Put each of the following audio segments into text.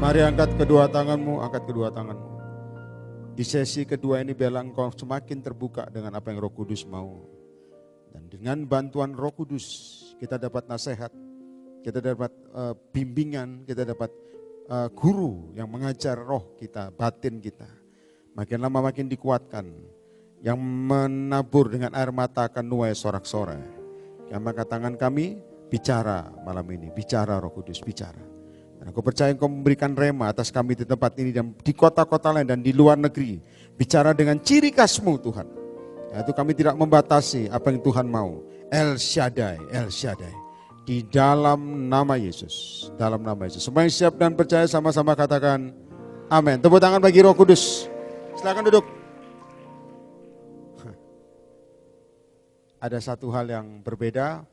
Mari angkat kedua tanganmu, angkat kedua tanganmu. Di sesi kedua ini biarlah engkau semakin terbuka dengan apa yang Roh Kudus mau. Dan dengan bantuan Roh Kudus kita dapat nasihat, kita dapat bimbingan, kita dapat guru yang mengajar roh kita, batin kita. Makin lama makin dikuatkan. Yang menabur dengan air mata akan nuai sorak-sorai. Yang angkat tangan kami, bicara malam ini, bicara Roh Kudus, bicara. Dan aku percaya Engkau memberikan rema atas kami di tempat ini dan di kota-kota lain dan di luar negeri. Bicara dengan ciri khas-Mu Tuhan. Yaitu kami tidak membatasi apa yang Tuhan mau. El Shaddai, El Shaddai. Di dalam nama Yesus, dalam nama Yesus. Semua yang siap dan percaya sama-sama katakan amin. Tepuk tangan bagi Roh Kudus. Silakan duduk. Ada satu hal yang berbeda.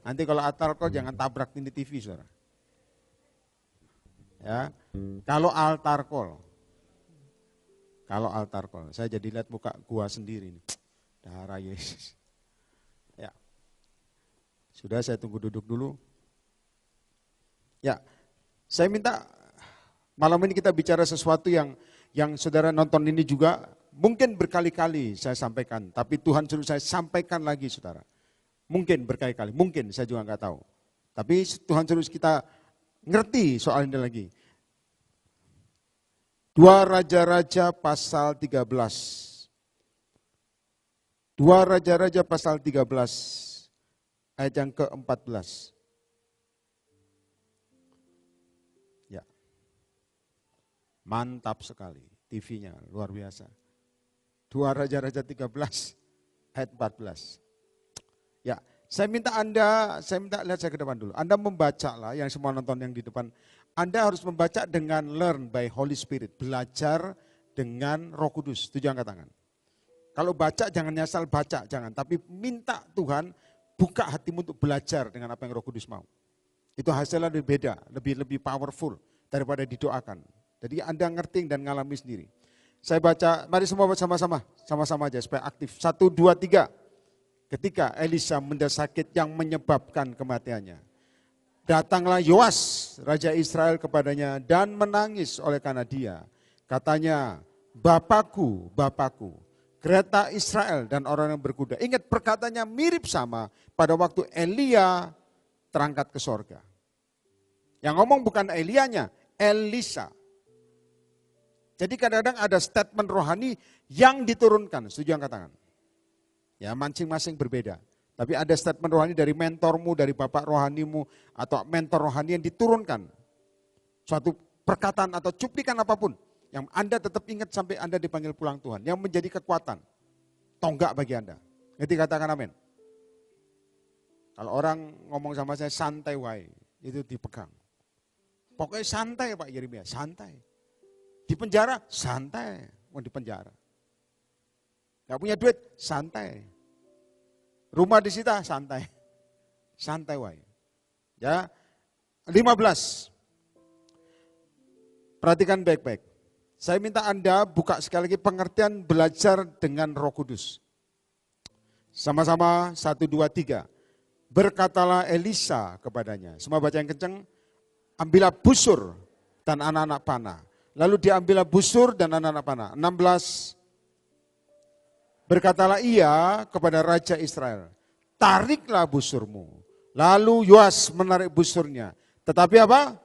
Nanti kalau altar call jangan tabrak ini TV, saudara. Ya, kalau altar call, saya jadi lihat muka gua sendiri nih. Darah Yesus. Ya, sudah saya tunggu duduk dulu. Ya, saya minta malam ini kita bicara sesuatu yang saudara nonton ini juga mungkin berkali-kali saya sampaikan, tapi Tuhan suruh saya sampaikan lagi, saudara. Mungkin berkali-kali, mungkin saya juga nggak tahu. Tapi Tuhan suruh kita ngerti soal ini lagi. 2 Raja-Raja pasal 13. 2 Raja-Raja pasal 13 ayat yang ke-14. Ya. Mantap sekali TV-nya, luar biasa. 2 Raja-Raja 13 ayat 14. Ya, saya minta lihat saya ke depan dulu. Anda membaca lah, yang semua nonton yang di depan. Anda harus membaca dengan learn by Holy Spirit. Belajar dengan Roh Kudus. Setuju, angkat tangan. Kalau baca jangan nyasal baca, jangan. Tapi minta Tuhan buka hatimu untuk belajar dengan apa yang Roh Kudus mau. Itu hasilnya lebih beda, lebih powerful daripada didoakan. Jadi Anda ngerti dan ngalami sendiri. Saya baca, mari semua sama-sama aja supaya aktif. 1, 2, 3. Ketika Elisa menderita sakit yang menyebabkan kematiannya. Datanglah Yoas, Raja Israel kepadanya dan menangis oleh karena dia. Katanya, Bapakku, Bapakku, kereta Israel dan orang yang berkuda. Ingat perkataannya mirip sama pada waktu Elia terangkat ke sorga. Yang ngomong bukan Elianya, Elisa. Jadi kadang-kadang ada statement rohani yang diturunkan. Setuju, angkat tangan. Ya, masing-masing berbeda. Tapi ada statement rohani dari mentormu, dari bapak rohanimu, atau mentor rohani yang diturunkan. Suatu perkataan atau cuplikan apapun, yang Anda tetap ingat sampai Anda dipanggil pulang Tuhan. Yang menjadi kekuatan, tonggak bagi Anda. Ngerti, katakan amin. Kalau orang ngomong sama saya, santai wae, itu dipegang. Pokoknya santai Pak Yeremia, santai. Di penjara, santai, mau di penjara. Gak punya duit, santai. Rumah disita, santai. Santai wae. Ya. 15. Perhatikan baik-baik. Saya minta Anda buka sekali lagi pengertian belajar dengan Roh Kudus. Sama-sama 1, 2, 3. Berkatalah Elisa kepadanya. Semua baca yang kencang. Ambillah busur dan anak-anak panah. Lalu diambillah busur dan anak-anak panah. 16. Berkatalah ia kepada Raja Israel, tariklah busurmu. Lalu Yoas menarik busurnya. Tetapi apa?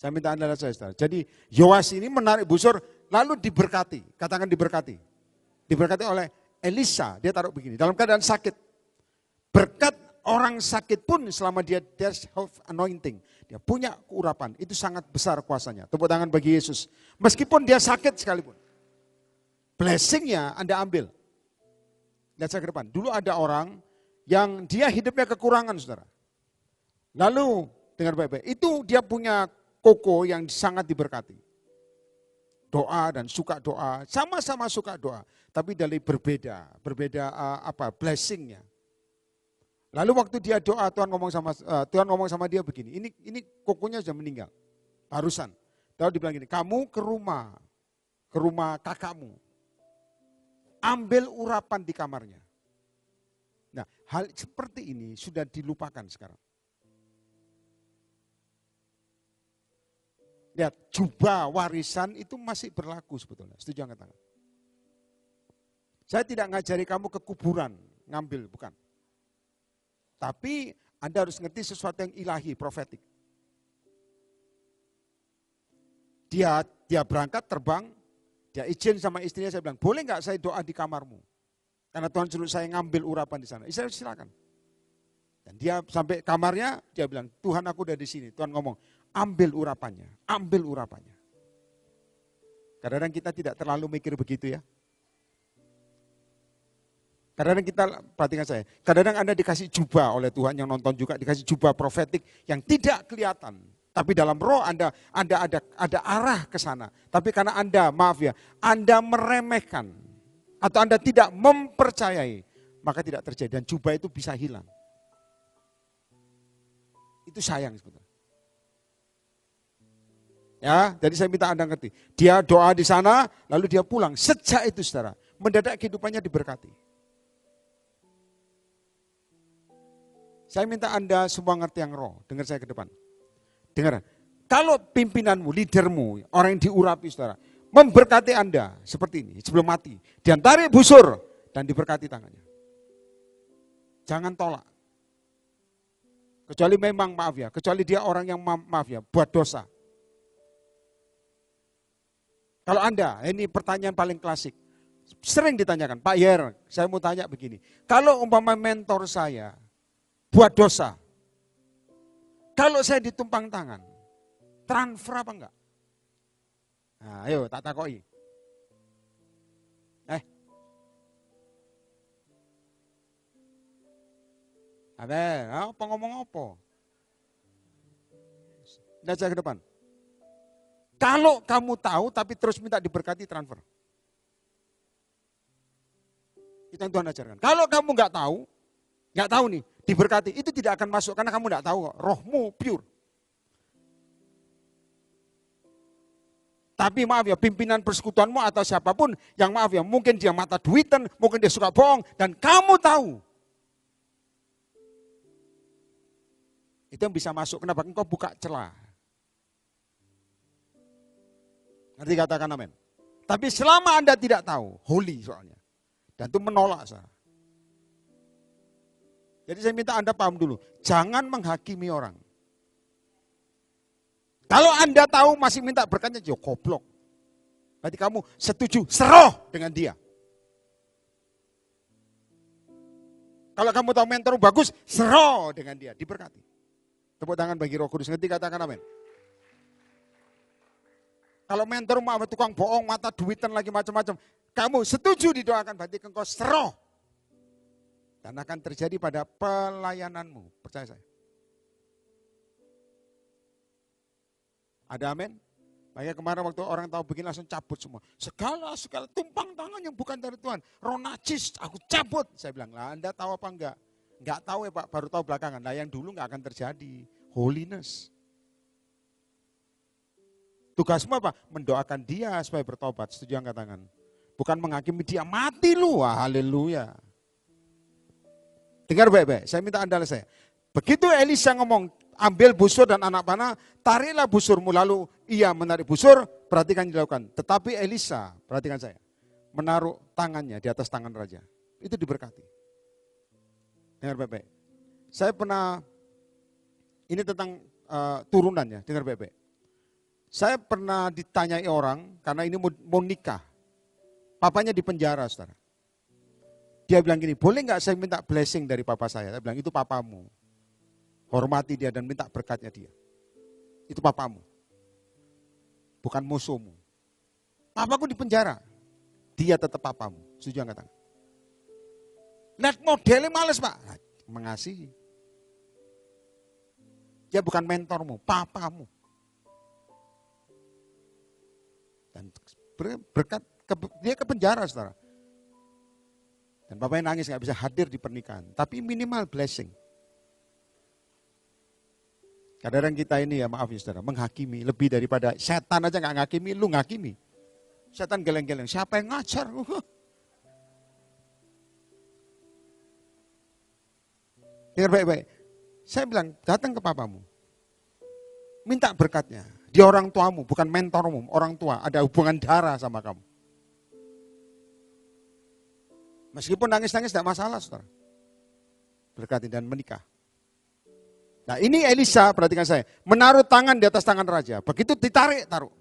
Saya minta Anda lihat saya. Jadi Yoas ini menarik busur lalu diberkati. Katakan diberkati. Diberkati oleh Elisa. Dia taruh begini, dalam keadaan sakit. Berkat orang sakit pun selama dia have anointing. Dia punya keurapan. Itu sangat besar kuasanya. Tepuk tangan bagi Yesus. Meskipun dia sakit sekalipun. Blessingnya Anda ambil. Lihat saya ke depan. Dulu ada orang yang dia hidupnya kekurangan, saudara. Lalu, dengar baik-baik, itu dia punya koko yang sangat diberkati. Doa dan suka doa, sama-sama suka doa. Tapi dari berbeda blessingnya. Lalu waktu dia doa, Tuhan ngomong sama dia begini, ini kokonya sudah meninggal, barusan. Lalu dibilang gini, kamu ke rumah kakakmu. Ambil urapan di kamarnya. Nah, hal seperti ini sudah dilupakan sekarang. Lihat, jubah warisan itu masih berlaku sebetulnya. Setuju angkat tangan? Saya tidak ngajari kamu ke kuburan, ngambil, bukan. Tapi Anda harus ngerti sesuatu yang ilahi, profetik. Dia berangkat terbang, dia izin sama istrinya, saya bilang, boleh nggak saya doa di kamarmu? Karena Tuhan suruh saya ngambil urapan di sana. Saya silakan. Dan dia sampai kamarnya, dia bilang, Tuhan aku udah di sini. Tuhan ngomong, ambil urapannya, ambil urapannya. Kadang-kadang kita tidak terlalu mikir begitu ya. Kadang-kadang kita, perhatikan saya, kadang-kadang Anda dikasih jubah oleh Tuhan, yang nonton juga dikasih jubah profetik yang tidak kelihatan. Tapi dalam roh Anda ada arah ke sana. Tapi karena Anda, maaf ya, Anda meremehkan atau Anda tidak mempercayai, maka tidak terjadi. Dan jubah itu bisa hilang. Itu sayang sebetulnya. Ya, jadi saya minta Anda ngerti. Dia doa di sana, lalu dia pulang. Sejak itu saudara, mendadak kehidupannya diberkati. Saya minta Anda semua ngerti yang roh. Dengar saya ke depan. Dengar. Kalau pimpinanmu, leadermu, orang yang diurapi saudara, memberkati Anda seperti ini, sebelum mati. Dia tarik busur dan diberkati tangannya. Jangan tolak. Kecuali memang maaf ya, kecuali dia orang yang maaf ya, buat dosa. Kalau Anda, ini pertanyaan paling klasik. Sering ditanyakan, Pak Yer, saya mau tanya begini. Kalau umpama mentor saya buat dosa, kalau saya ditumpang tangan, transfer apa enggak? Nah, ayo tak takoi. Apa ngomong apa? Lihat saya ke depan. Kalau kamu tahu tapi terus minta diberkati, transfer. Itu yang Tuhan ajarkan. Kalau kamu nggak tahu nih, diberkati, itu tidak akan masuk karena kamu nggak tahu kok. Rohmu pure. Tapi maaf ya, pimpinan persekutuanmu atau siapapun yang maaf ya, mungkin dia mata duitan, mungkin dia suka bohong, dan kamu tahu. Itu yang bisa masuk, kenapa? Engkau buka celah. Nanti katakan amin. Tapi selama Anda tidak tahu, holy soalnya. Dan itu menolak saya. Jadi saya minta Anda paham dulu, jangan menghakimi orang. Kalau Anda tahu masih minta berkatnya, ya goblok. Berarti kamu setuju, seroh dengan dia. Kalau kamu tahu mentor bagus, seroh dengan dia, diberkati. Tepuk tangan bagi Roh Kudus, ngerti katakan amin. Kalau mentor mau tukang bohong, mata duitan lagi macam-macam, kamu setuju didoakan, berarti engkau seroh. Dan akan terjadi pada pelayananmu, percaya saya. Ada amin? Makanya kemarin waktu orang tahu begini langsung cabut semua. Segala tumpang tangan yang bukan dari Tuhan. Roh najis, aku cabut. Saya bilang, lah Anda tahu apa enggak? Enggak tahu ya Pak, baru tahu belakangan. Nah yang dulu enggak akan terjadi. Holiness. Tugasmu apa? Mendoakan dia supaya bertobat. Setuju angkat tangan. Bukan menghakimi dia, mati lu. Wah, haleluya. Dengar baik-baik, saya minta Anda saya. Begitu Elisa ngomong, ambil busur dan anak panah, tariklah busurmu. Lalu ia menarik busur, perhatikan yang dilakukan. Tetapi Elisa, perhatikan saya, menaruh tangannya di atas tangan raja. Itu diberkati. Dengar baik-baik. Saya pernah, ini tentang turunannya, dengar baik-baik. Saya pernah ditanyai orang, karena ini mau nikah. Papanya di penjara, saudara. Dia bilang gini, boleh nggak saya minta blessing dari papa saya? Saya bilang, itu papamu. Hormati dia dan minta berkatnya dia. Itu papamu. Bukan musuhmu. Papaku di penjara. Dia tetap papamu. Setuju nggak? Lihat modelnya males Pak. Mengasihi. Dia bukan mentormu, papamu. Dan berkat, dia ke penjara saudara. Dan bapaknya nangis gak bisa hadir di pernikahan. Tapi minimal blessing. Kadang-kadang kita ini ya maaf ya saudara, menghakimi lebih daripada setan aja gak ngakimi, lu ngakimi. Setan geleng-geleng, siapa yang ngajar? Dengar baik-baik. Saya bilang, datang ke papamu. Minta berkatnya. Dia orang tuamu, bukan mentormu, orang tua. Ada hubungan darah sama kamu. Meskipun nangis-nangis tidak masalah, saudara. Berkati dan menikah. Nah ini Elisa, perhatikan saya, menaruh tangan di atas tangan raja. Begitu ditarik, taruh.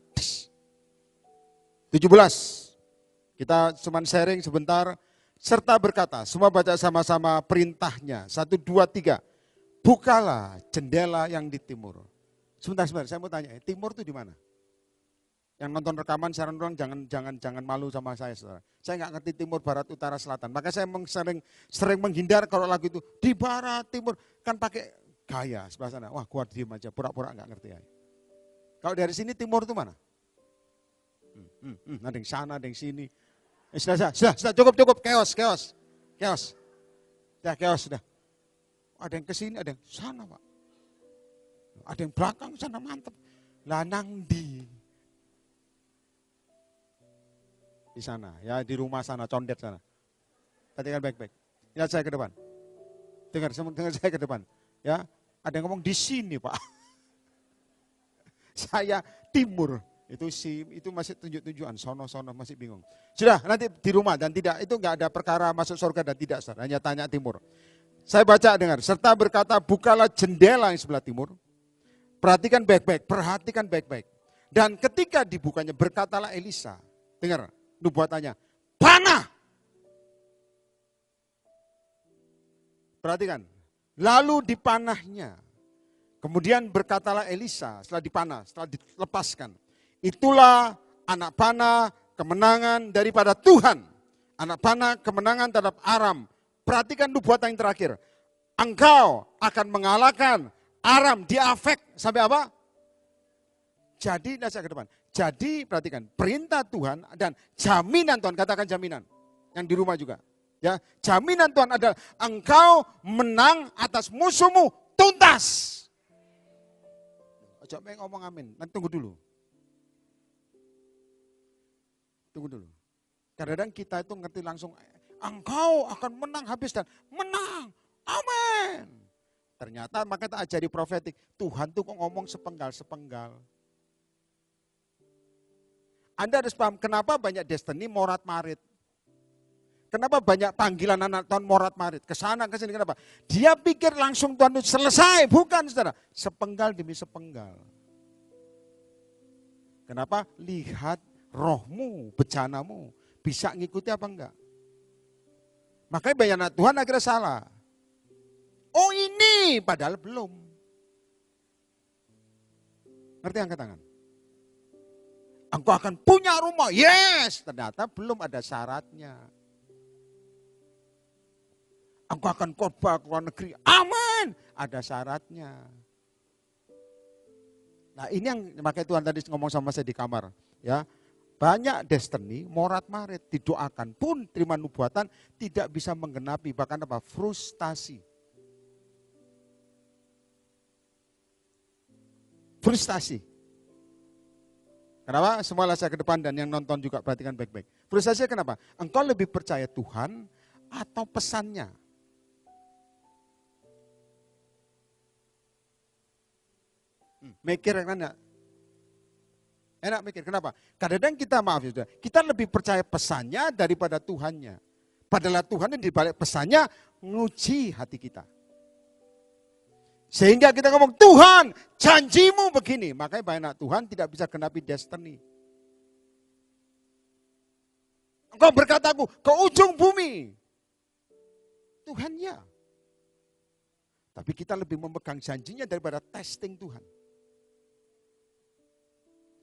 17. Kita cuma sharing sebentar. Serta berkata, semua baca sama-sama perintahnya. 1, 2, 3. Bukalah jendela yang di timur. Sebentar, saya mau tanya, timur itu di mana? Yang nonton rekaman secara ulang jangan malu sama saya, saudara. Saya nggak ngerti timur, barat, utara, selatan. Maka saya sering menghindar kalau lagu itu di barat, timur, kan pakai gaya sebelah sana. Wah, gua diem aja, pura-pura nggak ngerti ya. Kalau dari sini timur itu mana? Ada yang sana, ada yang sini. Sudah, cukup, chaos. Sudah. Ada yang ke sini, ada yang sana, Pak. Ada yang belakang sana, mantep. Lanang di sana, ya di rumah sana, condet sana. Perhatikan baik-baik. Lihat saya ke depan. Dengar saya ke depan. Ya, ada yang ngomong di sini, Pak. Saya timur. Itu masih tunjuk-tunjukan, sono masih bingung. Sudah, nanti di rumah dan tidak, itu enggak ada perkara masuk surga dan tidak, saudara. Hanya tanya timur. Saya baca dengar, serta berkata bukalah jendela yang sebelah timur. Perhatikan baik-baik. Dan ketika dibukanya berkatalah Elisa, dengar nubuatannya, panah. Perhatikan, lalu dipanahnya. Kemudian berkatalah Elisa setelah dipanah, setelah dilepaskan. Itulah anak panah kemenangan daripada Tuhan. Anak panah kemenangan terhadap Aram. Perhatikan nubuatan yang terakhir. Engkau akan mengalahkan Aram di Afek sampai apa? Jadi, saya ke depan. Jadi perhatikan perintah Tuhan dan jaminan Tuhan, katakan jaminan. Yang di rumah juga. Ya, jaminan Tuhan adalah engkau menang atas musuhmu tuntas. Coba ngomong amin, nanti tunggu dulu. Kadang-kadang kita itu ngerti langsung, engkau akan menang habis dan menang. Amin. Ternyata makanya tak ajari profetik. Tuhan tuh kok ngomong sepenggal-sepenggal. Anda harus paham kenapa banyak destiny morat marit. Kenapa banyak panggilan anak Tuhan morat marit. Kesana kesini kenapa? Dia pikir langsung Tuhan itu selesai. Bukan saudara. Sepenggal demi sepenggal. Kenapa? Lihat rohmu, bencanamu. Bisa ngikuti apa enggak? Makanya banyak anak Tuhan akhirnya salah. Oh ini, padahal belum. Ngerti angkat tangan? Engkau akan punya rumah, yes. Ternyata belum ada syaratnya. Engkau akan khotbah ke luar negeri, amin. Ada syaratnya. Nah ini yang makanya Tuhan tadi ngomong sama saya di kamar. Ya, banyak destiny, morat marit, didoakan pun terima nubuatan tidak bisa menggenapi, bahkan apa? Frustasi. Kenapa? Semualah saya ke depan dan yang nonton juga perhatikan baik-baik. Frustasi kenapa? Engkau lebih percaya Tuhan atau pesannya? Mikir kan enggak? Enak mikir, kenapa? Kadang-kadang kita maaf ya sudah, kita lebih percaya pesannya daripada Tuhannya. Padahal Tuhan yang dibalik pesannya nguji hati kita. Sehingga kita ngomong, Tuhan janjimu begini. Makanya banyak Tuhan tidak bisa genapi destiny. Engkau berkataku ke ujung bumi. Tuhan ya. Tapi kita lebih memegang janjinya daripada testing Tuhan.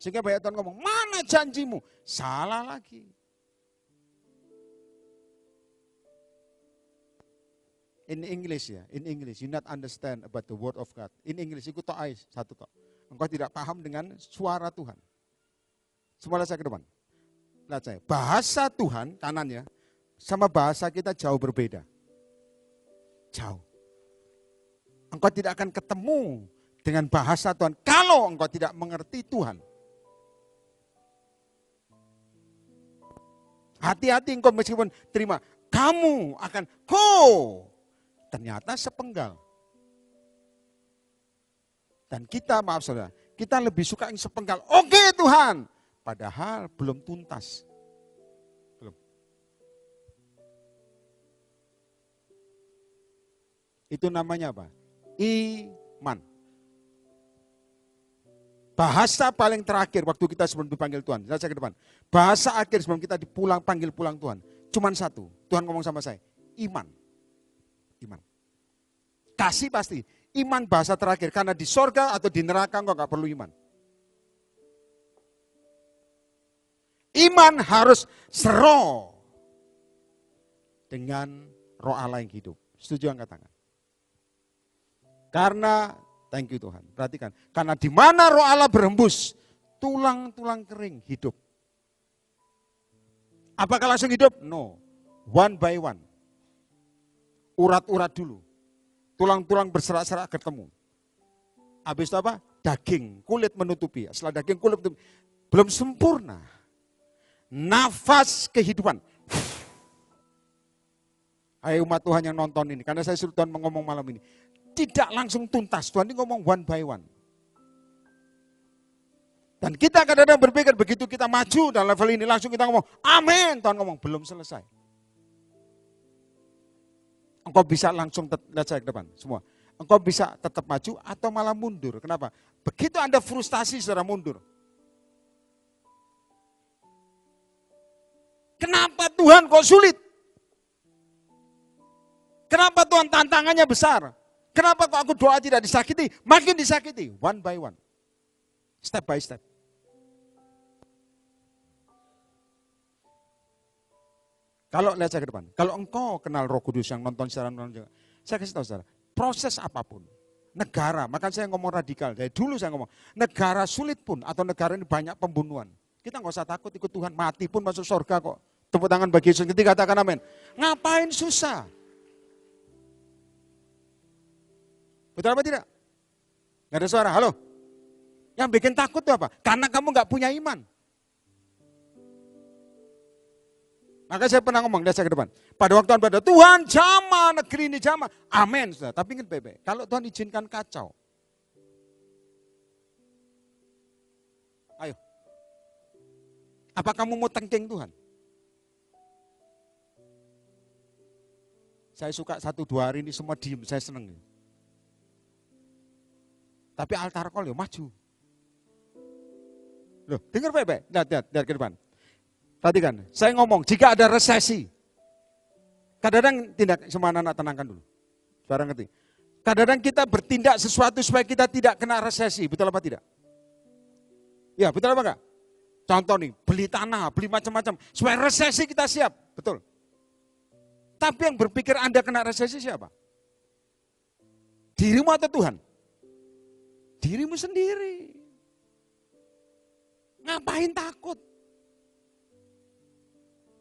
Sehingga banyak Tuhan ngomong, mana janjimu? Salah lagi. In English ya, in English, you not understand about the word of God. In English, ikut to'ai satu tok. Engkau tidak paham dengan suara Tuhan. Semuanya saya ke depan. Lihat saya, bahasa Tuhan kanannya sama bahasa kita jauh berbeda. Jauh. Engkau tidak akan ketemu dengan bahasa Tuhan kalau engkau tidak mengerti Tuhan. Hati-hati engkau meskipun terima, kamu akan ternyata sepenggal. Dan kita, maaf saudara, Kita lebih suka yang sepenggal. Oke Tuhan. Padahal belum tuntas. Belum. Itu namanya apa? Iman. Bahasa paling terakhir waktu kita sebelum dipanggil Tuhan. Saya ke depan. Bahasa akhir sebelum kita panggil pulang Tuhan. Cuman satu. Tuhan ngomong sama saya. Iman. Iman. Kasih pasti. Iman bahasa terakhir. Karena di sorga atau di neraka engkau gak perlu iman. Iman harus sero. Dengan roh Allah yang hidup. Setuju angkat tangan. Karena thank you Tuhan. Perhatikan. Karena di mana roh Allah berhembus, tulang-tulang kering hidup. Apakah langsung hidup? No. One by one. Urat-urat dulu. Tulang-tulang berserak-serak ketemu. Habis itu apa? Daging, kulit menutupi. Setelah daging, kulit menutupi. Belum sempurna. Nafas kehidupan. Hai umat Tuhan yang nonton ini. Karena saya suruh Tuhan ngomong malam ini. Tidak langsung tuntas. Tuhan ini ngomong one by one. Dan kita kadang-kadang berpikir begitu kita maju dalam level ini langsung kita ngomong amin. Tuhan ngomong belum selesai. Engkau bisa langsung, lihat saya ke depan semua. Engkau bisa tetap maju atau malah mundur. Kenapa? Begitu Anda frustasi saudara mundur. Kenapa Tuhan kok sulit? Kenapa Tuhan tantangannya besar? Kenapa kok aku doa tidak disakiti? Makin disakiti, one by one. Step by step. Kalau lihat saya ke depan, kalau engkau kenal Roh Kudus yang nonton secara nonton, saya kasih tahu saudara, proses apapun, negara, maka saya ngomong radikal, dari dulu saya ngomong, negara sulit pun atau negara ini banyak pembunuhan, kita nggak usah takut ikut Tuhan, mati pun masuk surga kok. Tepuk tangan bagi Yesus, ketika katakan amin. Ngapain susah? Betul apa tidak? Gak ada suara, halo? Yang bikin takut itu apa? Karena kamu gak punya iman. Maka saya pernah ngomong, lihat saya ke depan. Pada waktu pada Tuhan jamah, negeri ini jamah. Amin. Tapi ingat baik-baik, kalau Tuhan izinkan kacau. Ayo. Apa kamu mau tengking Tuhan? Saya suka 1-2 hari ini semua diem, saya seneng. Tapi altar call ya maju. Loh, dengar baik-baik, lihat ke depan. Perhatikan, saya ngomong, jika ada resesi, kadang-kadang tindak, semua anak tenangkan dulu. Saudara ngerti? Kadang-kadang kita bertindak sesuatu supaya kita tidak kena resesi, betul apa tidak? Ya, betul apa enggak? Contoh nih, beli tanah, beli macam-macam, supaya resesi kita siap, betul. Tapi yang berpikir Anda kena resesi siapa? Dirimu atau Tuhan? Dirimu sendiri. Ngapain takut?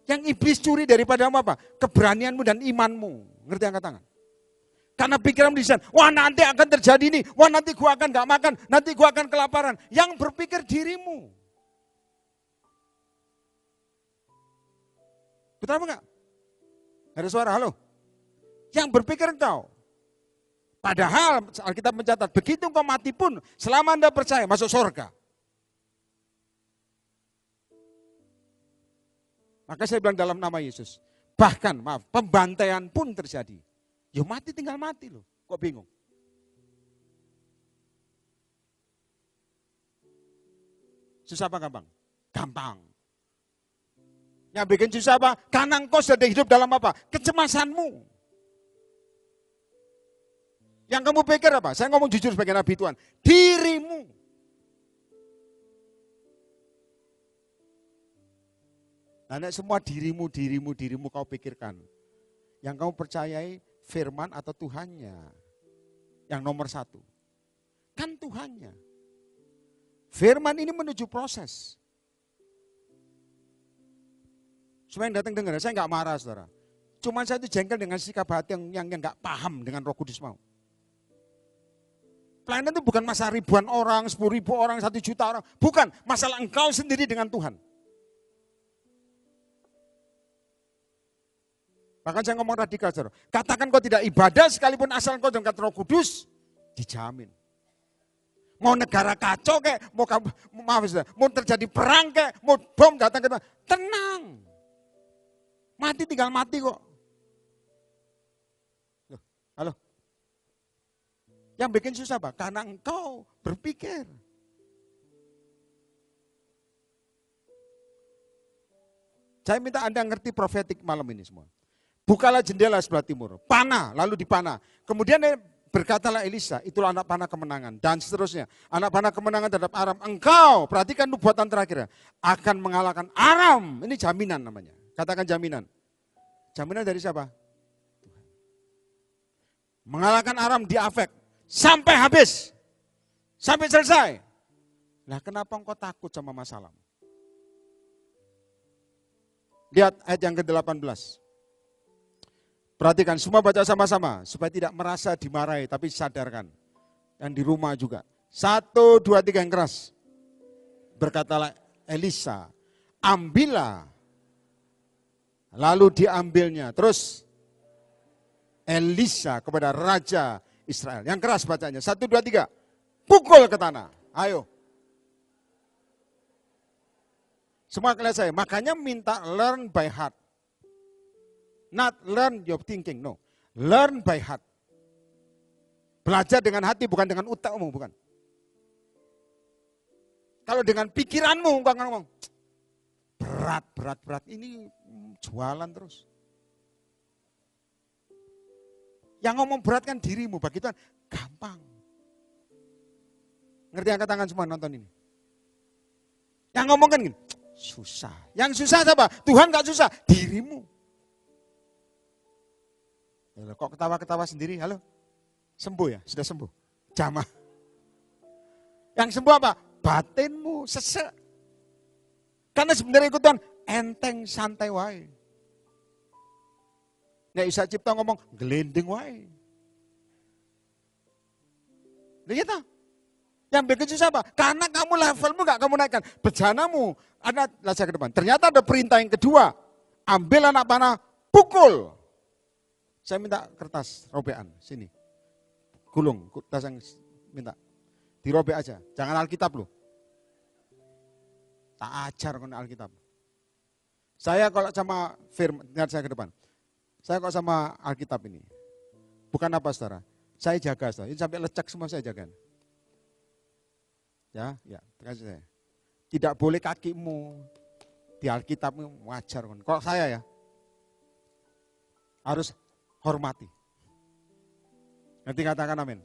Yang iblis curi daripada apa? Keberanianmu dan imanmu. Ngerti angkat tangan? Karena pikiranmu di sana, wah nanti akan terjadi ini, wah nanti gua akan gak makan, nanti gua akan kelaparan. Yang berpikir dirimu. Betul apa enggak? Gak ada suara, halo? Yang berpikir engkau. Padahal Alkitab mencatat, begitu engkau mati pun, selama Anda percaya, masuk surga. Maka saya bilang dalam nama Yesus, bahkan maaf, pembantaian pun terjadi. Ya mati tinggal mati loh, kok bingung? Susah apa gampang? Gampang. Yang bikin susah apa? Karena engkau sudah hidup dalam apa? Kecemasanmu. Yang kamu pikir apa? Saya ngomong jujur sebagai nabi Tuhan. Dirimu. Nah, semua dirimu kau pikirkan. Yang kamu percayai firman atau Tuhannya. Yang nomor 1. Kan Tuhannya. Firman ini menuju proses. Semua yang datang dengar, saya nggak marah saudara. Cuma saya itu jengkel dengan sikap hati yang nggak paham dengan Roh Kudus mau. Pelayanan itu bukan masalah ribuan orang, 10.000 orang, 1 juta orang. Bukan, masalah engkau sendiri dengan Tuhan. Bahkan saya ngomong radikal, saudara. Katakan kau tidak ibadah sekalipun asal kau dengan Roh Kudus, dijamin. Mau negara kacau kayak, mau terjadi perang kayak, mau bom datang ke tempat. Tenang. Mati tinggal mati kok. Loh, halo. Yang bikin susah apa? Karena engkau berpikir. Saya minta Anda ngerti profetik malam ini semua. Bukalah jendela sebelah timur, panah, lalu dipanah. Kemudian berkatalah Elisa, itulah anak panah kemenangan. Dan seterusnya, anak panah kemenangan terhadap Aram. Engkau, perhatikan nubuatan terakhir, akan mengalahkan Aram. Ini jaminan namanya, katakan jaminan. Jaminan dari siapa? Tuhan. Mengalahkan Aram di Afek, sampai habis, sampai selesai. Nah kenapa engkau takut sama masalahmu? Lihat ayat yang ke-18. Perhatikan, semua baca sama-sama. Supaya tidak merasa dimarahi, tapi sadarkan. Yang di rumah juga. 1, 2, 3 yang keras. Berkatalah Elisa, ambillah. Lalu diambilnya. Terus Elisa kepada Raja Israel. Yang keras bacanya. 1, 2, 3. Pukul ke tanah. Ayo. Semua kalian saya, makanya minta learn by heart. Not learn your thinking, no. Learn by heart. Belajar dengan hati, bukan dengan otakmu, bukan. Kalau dengan pikiranmu, bang ngomong, berat, ini jualan terus. Yang ngomong berat kan dirimu, bagi Tuhan gampang. Ngerti angkat tangan semua nonton ini. Yang ngomong kan gini, susah. Yang susah siapa? Tuhan gak susah, dirimu. Ya, kok ketawa-ketawa sendiri, halo? Sembuh ya? Sudah sembuh? Jamah. Yang sembuh apa? Batinmu, sesek. Karena sebenarnya ikut Tuhan, enteng santai wae. Nek Isa Cipta ngomong, gelending wae. Lihat tak? Yang bikin susah apa? Karena kamu levelmu gak kamu naikkan. Bejanamu, ada lajak ke depan. Ternyata ada perintah yang kedua. Ambil anak panah, pukul. Saya minta kertas robekan, sini. Gulung, kertas yang minta. Dirobek aja, jangan Alkitab loh. Tak ajar kena Alkitab. Saya kalau sama firman, ingat saya ke depan. Saya kok sama Alkitab ini. Bukan apa saudara, saya jaga saudara. Ini sampai lecek semua saya jaga. Ya, terima saya. Tidak boleh kakimu di Alkitab wajar. Kalau saya ya, harus hormati. Nanti katakan amin.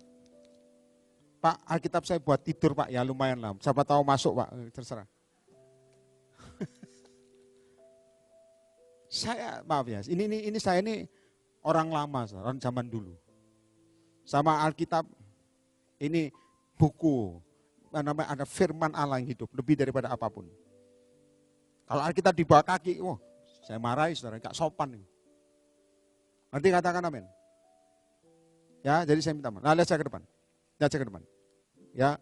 Pak, Alkitab saya buat tidur Pak, ya lumayan lah. Siapa tahu masuk Pak, terserah. Saya, maaf ya, ini saya ini orang lama, orang zaman dulu. Sama Alkitab, ini buku, namanya ada firman Allah yang hidup, lebih daripada apapun. Kalau Alkitab di bawah kaki, wah, saya marahi saudara, gak sopan. Nanti katakan amin. Ya, jadi saya minta maaf. Nah, lihat saya ke depan. Lihat saya ke depan. Ya.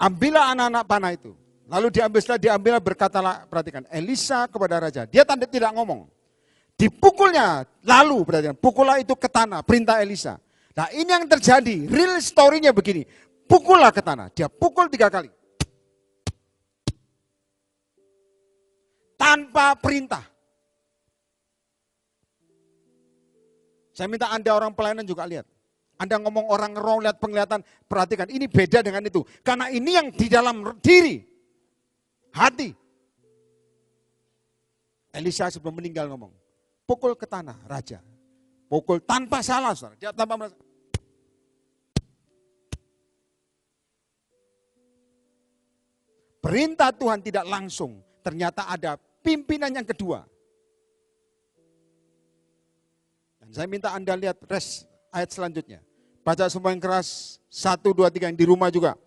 Ambillah anak-anak panah itu. Lalu diambil berkatalah, perhatikan, Elisa kepada raja. Dia tidak ngomong. Dipukulnya, lalu perhatikan, pukullah itu ke tanah, perintah Elisa. Nah ini yang terjadi, real story-nya begini. Pukullah ke tanah, dia pukul 3 kali. Tanpa perintah. Saya minta Anda orang pelayanan juga lihat. Anda ngomong orang ngerong, lihat penglihatan, perhatikan. Ini beda dengan itu. Karena ini yang di dalam diri. Hati. Elisa sebelum meninggal ngomong. Pukul ke tanah, raja. Pukul tanpa salah, saudara. Dia tanpa merasa. Perintah Tuhan tidak langsung. Ternyata ada pimpinan yang kedua. Dan saya minta Anda lihat ayat selanjutnya. Baca semua yang keras. 1, 2, 3 yang di rumah juga.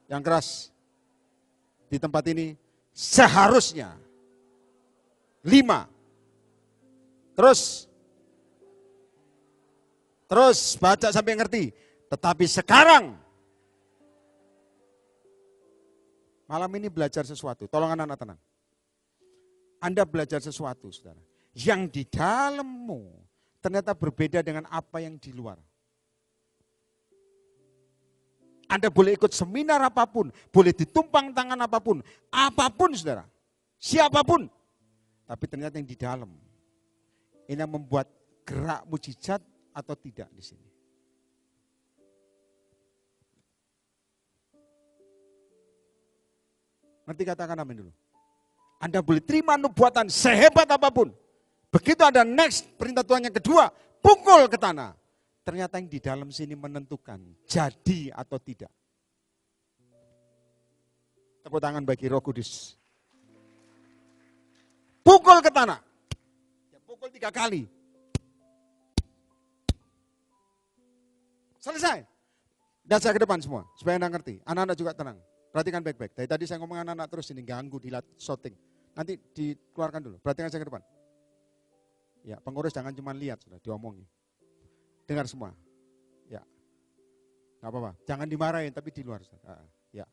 Yang keras. Di tempat ini seharusnya 5. Terus baca sampai ngerti. Tetapi sekarang malam ini belajar sesuatu. Tolong anak-anak tenang. Anda belajar sesuatu, saudara. Yang di dalammu ternyata berbeda dengan apa yang di luar. Anda boleh ikut seminar apapun, boleh ditumpang tangan apapun, apapun saudara, siapapun. Tapi ternyata yang di dalam, ini yang membuat gerak mujizat atau tidak di sini. Nanti katakan amin dulu. Anda boleh terima nubuatan sehebat apapun. Begitu ada next perintah Tuhan yang kedua, pukul ke tanah. Ternyata yang di dalam sini menentukan jadi atau tidak. Tepuk tangan bagi Roh Kudus. Pukul ke tanah. Ya, pukul 3 kali. Selesai. Dan saya ke depan semua, supaya Anda ngerti. Anak-anak juga tenang. Perhatikan baik-baik. Dari tadi saya ngomong anak-anak terus ini ganggu di shooting. Nanti dikeluarkan dulu. Perhatikan saya ke depan. Ya, pengurus jangan cuma lihat, sudah diomongi. Dengar semua. Ya. Enggak apa-apa. Jangan dimarahin tapi di luar. Ya.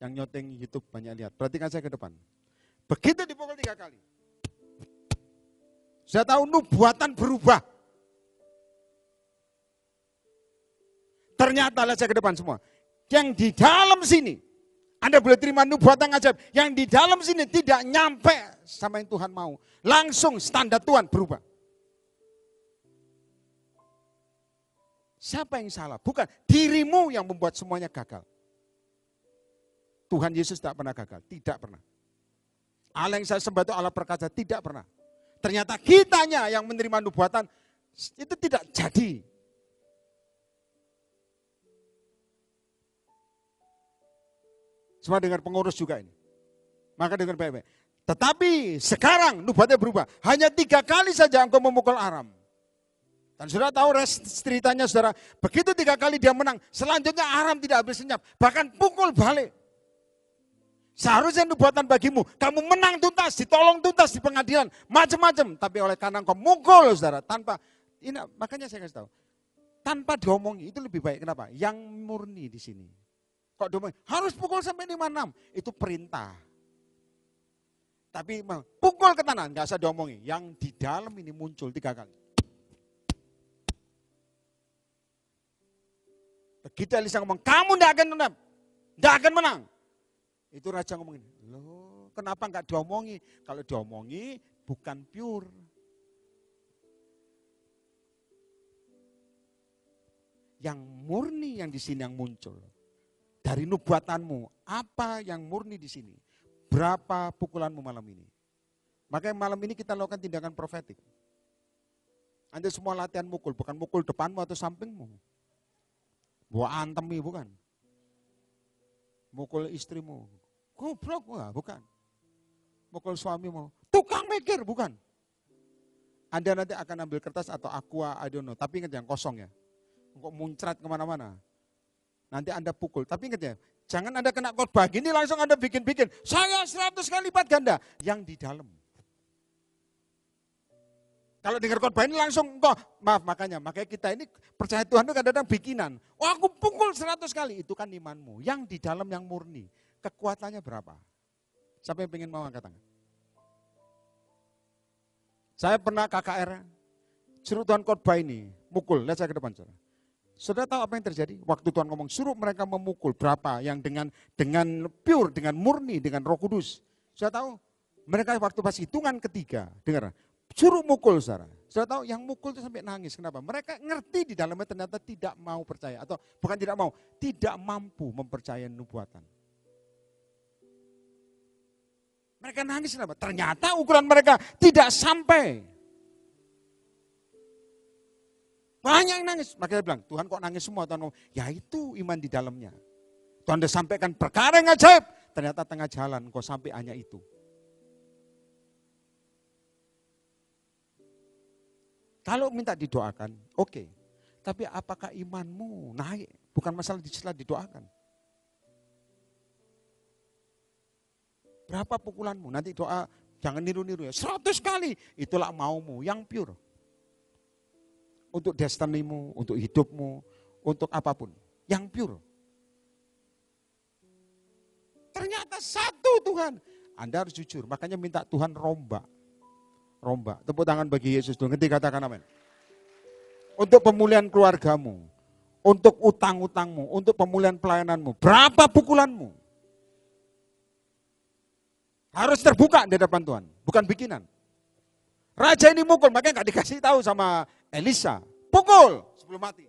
Yang nyoteng YouTube banyak lihat. Perhatikan saya ke depan. Begitu dipukul 3 kali. Saya tahu nubuatan berubah. Ternyata lihat saya ke depan semua. Yang di dalam sini, Anda boleh terima nubuatan ajaib. Yang di dalam sini tidak nyampe sama yang Tuhan mau. Langsung standar Tuhan berubah. Siapa yang salah? Bukan dirimu yang membuat semuanya gagal. Tuhan Yesus tidak pernah gagal, tidak pernah. Allah yang saya sembah itu Allah perkasa, tidak pernah. Ternyata kitanya yang menerima nubuatan itu tidak jadi. Semua dengar pengurus juga ini. Maka dengar baik-baik. Tetapi sekarang nubuatnya berubah. Hanya 3 kali saja engkau memukul Aram. Dan saudara tahu ceritanya saudara. Begitu 3 kali dia menang. Selanjutnya Aram tidak habis senyap. Bahkan pukul balik. Seharusnya nubuatan bagimu. Kamu menang tuntas, ditolong tuntas di pengadilan. Macam-macam. Tapi oleh karena engkau mukul saudara. Makanya saya kasih tahu. Tanpa diomongi itu lebih baik. Kenapa? Yang murni di sini. Kok diomongin, harus pukul sampai 56. Itu perintah. Tapi pukul ke tanah, nggak usah diomongi. Yang di dalam ini muncul 3 kali. Begitu Elisa ngomong, kamu nggak akan menang. Nggak akan menang. Itu raja ngomongin, loh kenapa nggak diomongi? Kalau diomongi bukan pure. Yang murni yang di sini yang muncul. Dari nubuatanmu, apa yang murni di sini? Berapa pukulanmu malam ini? Makanya malam ini kita lakukan tindakan profetik. Anda semua latihan mukul, bukan mukul depanmu atau sampingmu. Bawa antemi, bukan. Mukul istrimu, goblok, bukan. Mukul suamimu, tukang mikir, bukan. Anda nanti akan ambil kertas atau aqua, I don't know. Tapi ingat yang kosong ya. Kok muncrat kemana-mana. Nanti Anda pukul. Tapi ingat ya, jangan Anda kena khotbah gini langsung Anda bikin-bikin. Saya 100 kali lipat ganda. Yang di dalam. Kalau dengar khotbah ini langsung, makanya kita ini percaya Tuhan itu kadang-kadang bikinan. Oh aku pukul 100 kali. Itu kan imanmu. Yang di dalam yang murni. Kekuatannya berapa? Siapa yang pengen mau angkat tangan? Saya pernah KKR, suruh Tuhan khotbah ini, mukul. Lihat saya ke depan saudara. Saudara tahu apa yang terjadi? Waktu Tuhan ngomong suruh mereka memukul berapa yang dengan pure, dengan murni, dengan Roh Kudus. Saudara tahu? Mereka waktu pas hitungan ketiga, dengar, suruh mukul saudara. Saudara tahu yang mukul itu sampai nangis. Kenapa? Mereka ngerti di dalamnya ternyata tidak mau percaya atau bukan tidak mau, tidak mampu mempercayai nubuatan. Mereka nangis kenapa? Ternyata ukuran mereka tidak sampai. Banyak yang nangis. Makanya dia bilang, Tuhan kok nangis semua? Tuhan ngomong, ya itu iman di dalamnya. Tuhan udah sampaikan perkara yang ajaib. Ternyata tengah jalan kok sampai hanya itu. Kalau minta didoakan, oke. Tapi apakah imanmu naik? Bukan masalah setelah didoakan. Berapa pukulanmu? Nanti doa, jangan niru-niru ya. 100 kali. Itulah maumu yang pure. Untuk destinimu, untuk hidupmu, untuk apapun. Yang pure. Ternyata satu Tuhan. Anda harus jujur, makanya minta Tuhan rombak. Rombak. Tepuk tangan bagi Yesus dulu. Ngerti katakan amin. Untuk pemulihan keluargamu. untuk utang-utangmu, untuk pemulihan pelayananmu. Berapa pukulanmu? Harus terbuka di hadapan Tuhan, bukan bikinan. Raja ini mukul, makanya nggak dikasih tahu sama Elisa. Pukul sebelum mati.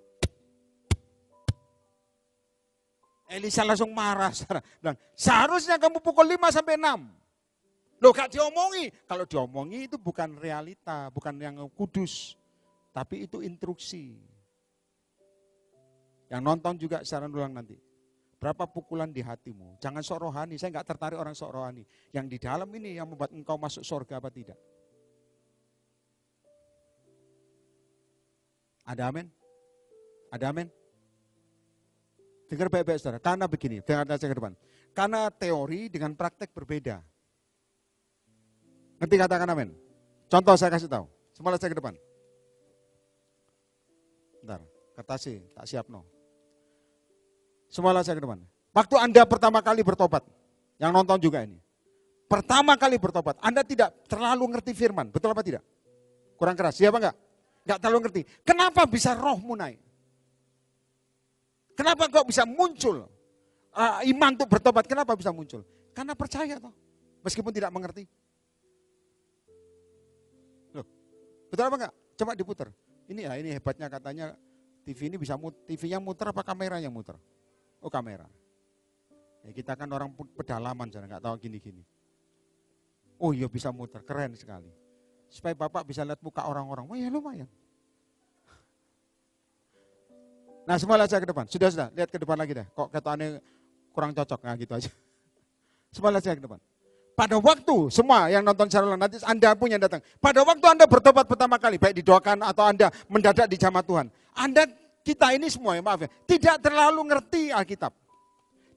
Elisa langsung marah. Bilang, seharusnya kamu pukul 5 sampai 6. Loh gak diomongi. Kalau diomongi itu bukan realita, bukan yang kudus. Tapi itu instruksi. Yang nonton juga secara ulang nanti. Berapa pukulan di hatimu. Jangan sok rohani, saya gak tertarik orang sok rohani. Yang di dalam ini yang membuat engkau masuk surga apa tidak. Ada amin? Ada amin? Dengar baik-baik saudara, karena begini, dengar saya ke depan. Karena teori dengan praktek berbeda. Ngerti katakan amin? Contoh saya kasih tahu, semua saya ke depan. Bentar, kertasnya tak siap no. Semua saya ke depan. Waktu Anda pertama kali bertobat, yang nonton juga ini. Pertama kali bertobat, Anda tidak terlalu ngerti firman, betul apa tidak? Kurang keras, siapa enggak? Enggak terlalu ngerti. Kenapa bisa rohmu naik? Kenapa kok bisa muncul iman untuk bertobat? Kenapa bisa muncul? Karena percaya toh, meskipun tidak mengerti. Loh, betul apa enggak? Coba diputar. Ini hebatnya katanya TV ini bisa TV-nya muter apa kameranya muter? Oh kamera. Ya, kita kan orang pedalaman, jangan nggak tahu gini-gini. Oh iya bisa muter, keren sekali. Supaya Bapak bisa lihat muka orang-orang. Oh ya lumayan. Nah semua lihat saya ke depan, sudah, lihat ke depan lagi deh. Kok kataannya kurang cocok, nah gitu aja. Semua lihat saya ke depan. Pada waktu, semua yang nonton secara ulang, nanti Anda pun yang datang. Pada waktu Anda bertobat pertama kali, baik didoakan atau Anda mendadak di jamaah Tuhan. Kita ini semua ya maaf ya, tidak terlalu ngerti Alkitab.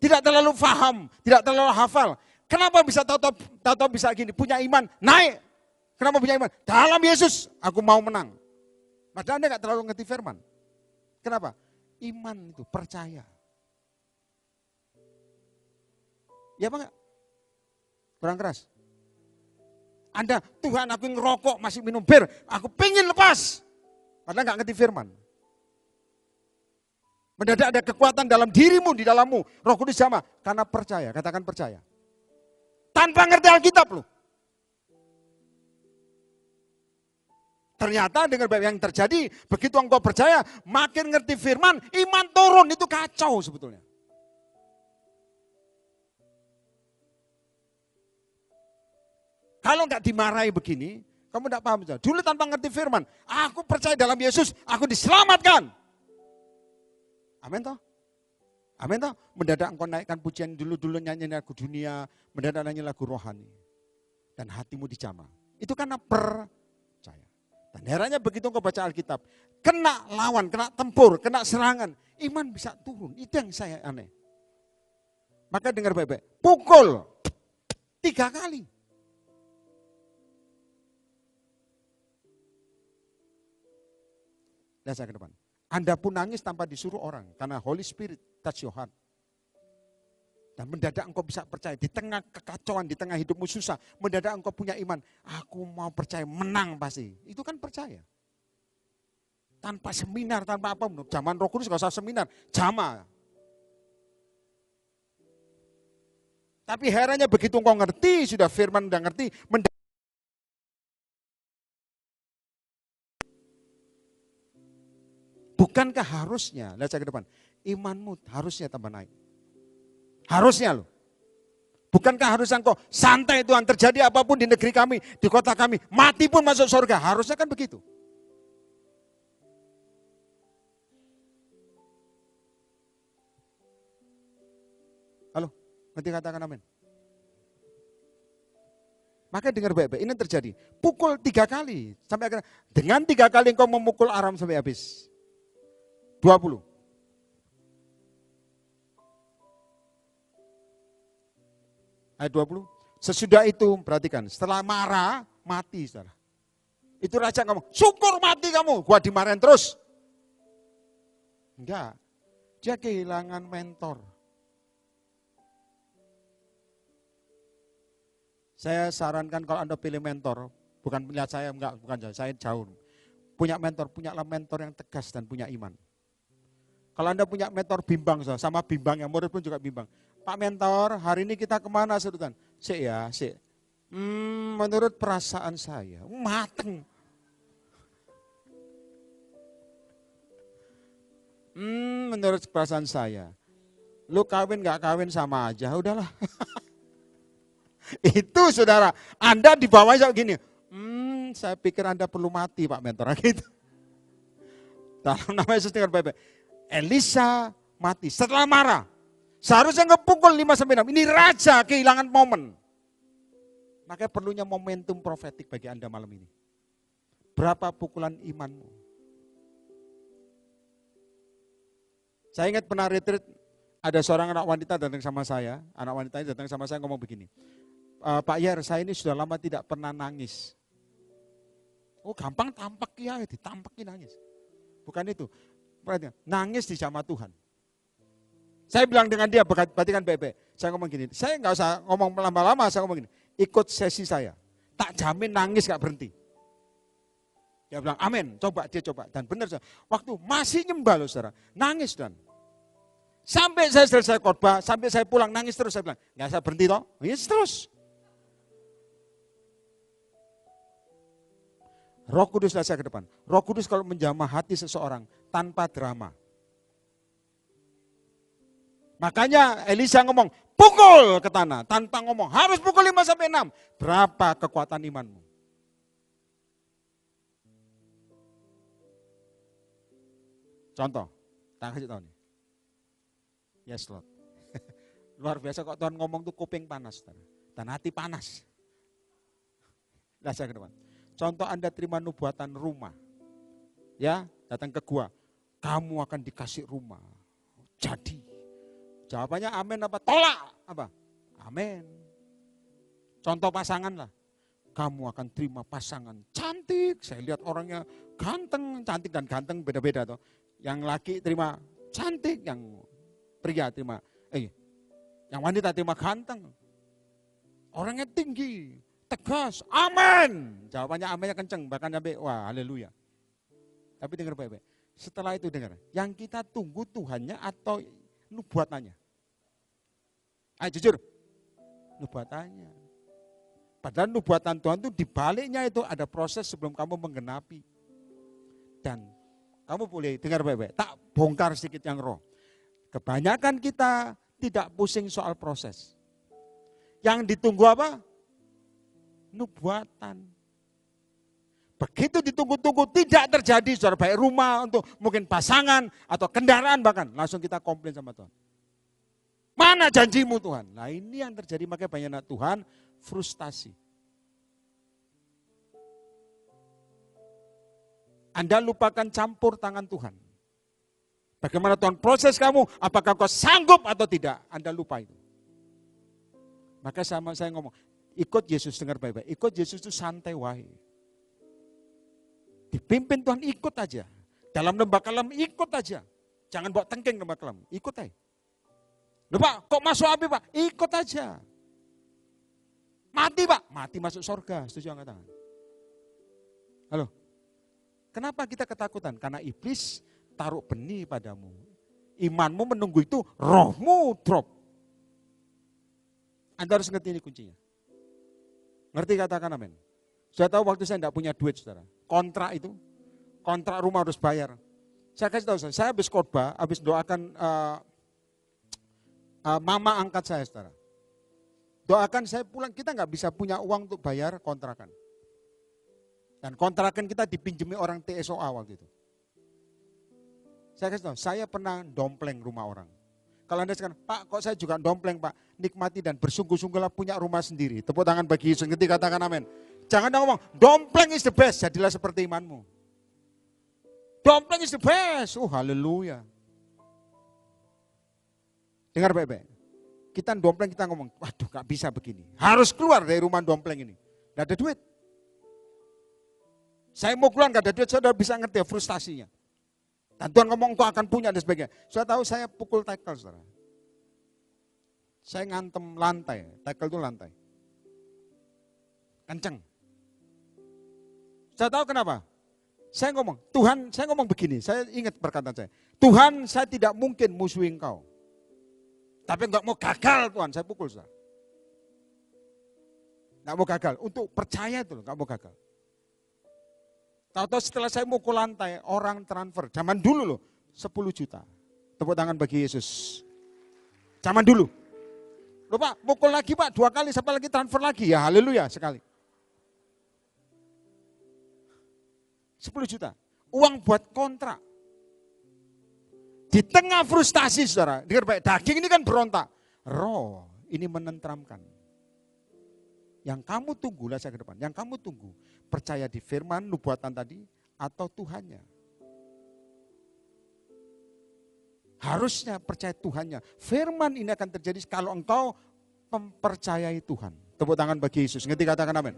Tidak terlalu paham, tidak terlalu hafal. Kenapa bisa tahu-tahu bisa gini, punya iman, naik. Kenapa punya iman? Dalam Yesus, aku mau menang. Padahal Anda nggak terlalu ngerti firman. Kenapa? Iman itu, percaya. Ya apa enggak? Kurang keras. Anda, Tuhan aku ngerokok, masih minum bir, aku pengen lepas. Padahal enggak ngerti firman. Mendadak ada kekuatan dalam dirimu, di dalammu. Roh Kudus sama, karena percaya, katakan percaya. Tanpa ngerti Alkitab loh. Ternyata dengan baik yang terjadi, begitu engkau percaya, makin ngerti firman, iman turun, itu kacau sebetulnya. Kalau enggak dimarahi begini, kamu enggak paham. Dulu tanpa ngerti firman, aku percaya dalam Yesus, aku diselamatkan. Amin toh? Amin toh? Mendadak engkau naikkan pujian dulu nyanyi lagu dunia, mendadak nyanyi lagu rohani. Dan hatimu dijamah. Itu karena percaya. Dan herannya begitu engkau baca Alkitab, kena lawan, kena tempur, kena serangan, iman bisa turun. Itu yang saya aneh. Maka dengar baik-baik, pukul 3 kali. Lihat saya ke depan. Anda pun nangis tanpa disuruh orang, karena Holy Spirit touch your heart. Dan mendadak engkau bisa percaya, di tengah kekacauan, di tengah hidupmu susah, mendadak engkau punya iman, aku mau percaya, menang pasti. Itu kan percaya. Tanpa seminar, tanpa apa, zaman Roh Kudus gak usah seminar, jamaah. Tapi herannya begitu engkau ngerti, sudah firman udah ngerti, bukankah harusnya, lihat saya ke depan, imanmu harusnya tambah naik. Harusnya loh. Bukankah harusnya engkau santai Tuhan, terjadi apapun di negeri kami, di kota kami, mati pun masuk surga. Harusnya kan begitu. Halo, nanti katakan amin. Maka dengar baik-baik, ini terjadi. Pukul 3 kali, sampai akhirnya, dengan 3 kali engkau memukul Aram sampai habis. 20. Ayat 20. Sesudah itu, perhatikan, setelah marah, mati. Saudara. Itu raja ngomong, syukur mati kamu, gua dimarahin terus. Enggak, dia kehilangan mentor. Saya sarankan kalau Anda pilih mentor, bukan melihat saya, enggak, bukan saya jauh. Punya mentor, punyalah mentor yang tegas dan punya iman. Kalau Anda punya mentor bimbang, sama bimbang yang murid pun juga bimbang. Pak mentor, hari ini kita kemana, saudara? Sik. Menurut perasaan saya, mateng. Menurut perasaan saya, lu kawin gak kawin sama aja, udahlah. Itu saudara, Anda di bawahnya gini, saya pikir Anda perlu mati Pak mentor, gitu. Dalam nama Yesus dengar baik-baik. Elisa mati setelah marah. Seharusnya ngepukul 5-6. Ini raja kehilangan momen. Makanya perlunya momentum profetik bagi Anda malam ini. Berapa pukulan imanmu? Saya ingat pernah retreat, ada seorang anak wanita datang sama saya. Anak wanita ini datang sama saya ngomong begini. Pak Yer, saya ini sudah lama tidak pernah nangis. Oh gampang tampak ya, ditampakin nangis. Bukan itu. Nangis di jamaah Tuhan. Saya bilang dengan dia, perhatikan baik-baik. Saya ngomong gini, saya nggak usah ngomong lama-lama, saya ngomong gini, ikut sesi saya. Tak jamin nangis gak berhenti. Dia bilang, amin, coba, dia coba. Dan benar, waktu masih nyembah loh saudara, nangis dan. Sampai saya selesai khotbah, sampai saya pulang nangis terus, saya bilang, nggak usah berhenti toh, nangis terus. Roh Kudus saya ke depan. Roh Kudus kalau menjamah hati seseorang tanpa drama. Makanya Elisa ngomong, pukul ke tanah tanpa ngomong. Harus pukul 5-6. Berapa kekuatan imanmu? Contoh, tak kasih tahu nih. Yes Lord. Luar biasa kok Tuhan ngomong tuh kuping panas. Dan hati panas. Nah saya ke depan. Contoh Anda terima nubuatan rumah. Ya, datang ke gua. Kamu akan dikasih rumah. Jadi. Jawabannya amin apa? Tolak. Apa? Amin. Contoh pasangan lah. Kamu akan terima pasangan cantik. Saya lihat orangnya ganteng. Cantik dan ganteng beda-beda tuh. Yang laki terima cantik. Yang pria terima. Yang wanita terima ganteng. Orangnya tinggi. Tegas, amin. Jawabannya aminnya kenceng, bahkan sampai wah haleluya. Tapi dengar baik-baik. Setelah itu dengar, yang kita tunggu Tuhannya atau nubuatannya? Ayo jujur, nubuatannya. Padahal nubuatan Tuhan itu dibaliknya itu ada proses sebelum kamu menggenapi. Dan kamu boleh dengar baik-baik, tak bongkar sedikit yang roh. Kebanyakan kita tidak pusing soal proses. Yang ditunggu apa? Nubuatan. Begitu ditunggu-tunggu tidak terjadi, saudara, baik rumah untuk mungkin pasangan atau kendaraan bahkan, langsung kita komplain sama Tuhan. Mana janjimu Tuhan? Nah ini yang terjadi, makanya banyak anak Tuhan frustasi. Anda lupakan campur tangan Tuhan. Bagaimana Tuhan proses kamu, apakah kau sanggup atau tidak, Anda lupa itu. Maka sama saya ngomong, ikut Yesus, dengar baik-baik. Ikut Yesus itu santai wae. Dipimpin Tuhan ikut aja. Dalam lembah kelam ikut aja. Jangan bawa tengking lembah kelam. Ikut aja. Loh Pak, kok masuk api Pak? Ikut aja. Mati Pak? Mati masuk surga. Setuju angkat tangan. Halo? Kenapa kita ketakutan? Karena iblis taruh benih padamu. Imanmu menunggu itu, rohmu drop. Anda harus ngerti ini kuncinya. Ngerti katakan amin. Sudah tahu waktu saya tidak punya duit saudara. Kontrak itu, kontrak rumah harus bayar. Saya kasih tahu saya habis khotbah, habis doakan mama angkat saya saudara. Doakan saya pulang, kita nggak bisa punya uang untuk bayar kontrakan. Dan kontrakan kita dipinjemi orang TSOA waktu itu. Saya kasih tahu, saya pernah dompleng rumah orang. Kalau Anda sekarang, Pak kok saya juga dompleng Pak, nikmati dan bersungguh-sungguhlah punya rumah sendiri. Tepuk tangan bagi Yesus, ngerti katakan amin. Jangan ngomong, dompleng is the best, jadilah seperti imanmu. Dompleng is the best, haleluya. Dengar baik-baik, kita dompleng kita ngomong, waduh gak bisa begini. Harus keluar dari rumah dompleng ini, gak ada duit. Saya mau keluar gak ada duit, saudara bisa ngerti ya frustasinya. Dan Tuhan ngomong kau akan punya dan sebagainya. Saya tahu saya pukul tackle saudara. Saya ngantem lantai, tackle itu lantai. Kenceng. Saya tahu kenapa. Saya ngomong, Tuhan, saya ngomong begini, saya ingat perkataan saya. Tuhan, saya tidak mungkin musuhi engkau. Tapi enggak mau gagal Tuhan, saya pukul saudara. Enggak mau gagal, untuk percaya itu loh, enggak mau gagal. Tahu-tahu setelah saya mukul lantai, orang transfer, zaman dulu loh, 10 juta. Tepuk tangan bagi Yesus. Zaman dulu. Loh Pak, mukul lagi Pak, 2 kali, siapa lagi transfer lagi? Ya haleluya, sekali. 10 juta. Uang buat kontrak. Di tengah frustasi saudara, dengar baik, daging ini kan berontak. Roh ini menenteramkan. Yang kamu tunggu, lihat saya ke depan, yang kamu tunggu, percaya di firman, nubuatan tadi, atau Tuhannya. Harusnya percaya Tuhannya. Firman ini akan terjadi kalau engkau mempercayai Tuhan. Tepuk tangan bagi Yesus, ngerti katakan amin.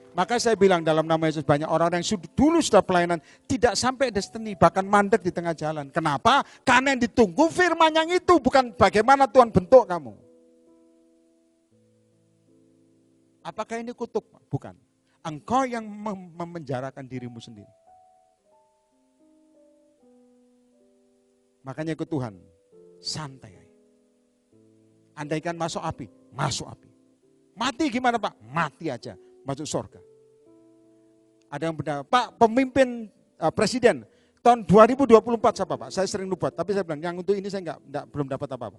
Maka saya bilang dalam nama Yesus banyak orang yang dulu sudah pelayanan tidak sampai destiny, bahkan mandek di tengah jalan. Kenapa? Karena yang ditunggu firman yang itu, bukan bagaimana Tuhan bentuk kamu. Apakah ini kutuk? Bukan. Engkau yang memenjarakan dirimu sendiri. Makanya ikut Tuhan, santai. Andaikan masuk api, masuk api. Mati gimana Pak? Mati aja, masuk surga. Ada yang benar, Pak pemimpin presiden tahun 2024 siapa Pak? Saya sering nubuat, tapi saya bilang yang untuk ini saya belum dapat apa-apa.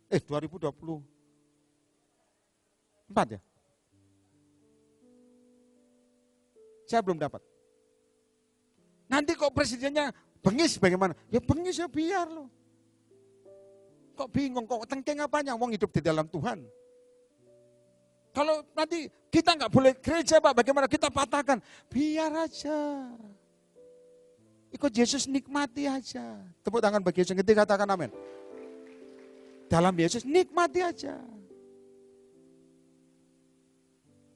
2024 ya? Saya belum dapat. Nanti kok presidennya bengis bagaimana? Ya bengis ya biar loh. Kok bingung, kok tengking apanya? Wong hidup di dalam Tuhan. Kalau nanti kita nggak boleh gereja Pak, bagaimana kita patahkan? Biar aja. Ikut Yesus nikmati aja. Tepuk tangan bagi Yesus, ngerti katakan amin. Dalam Yesus nikmati aja.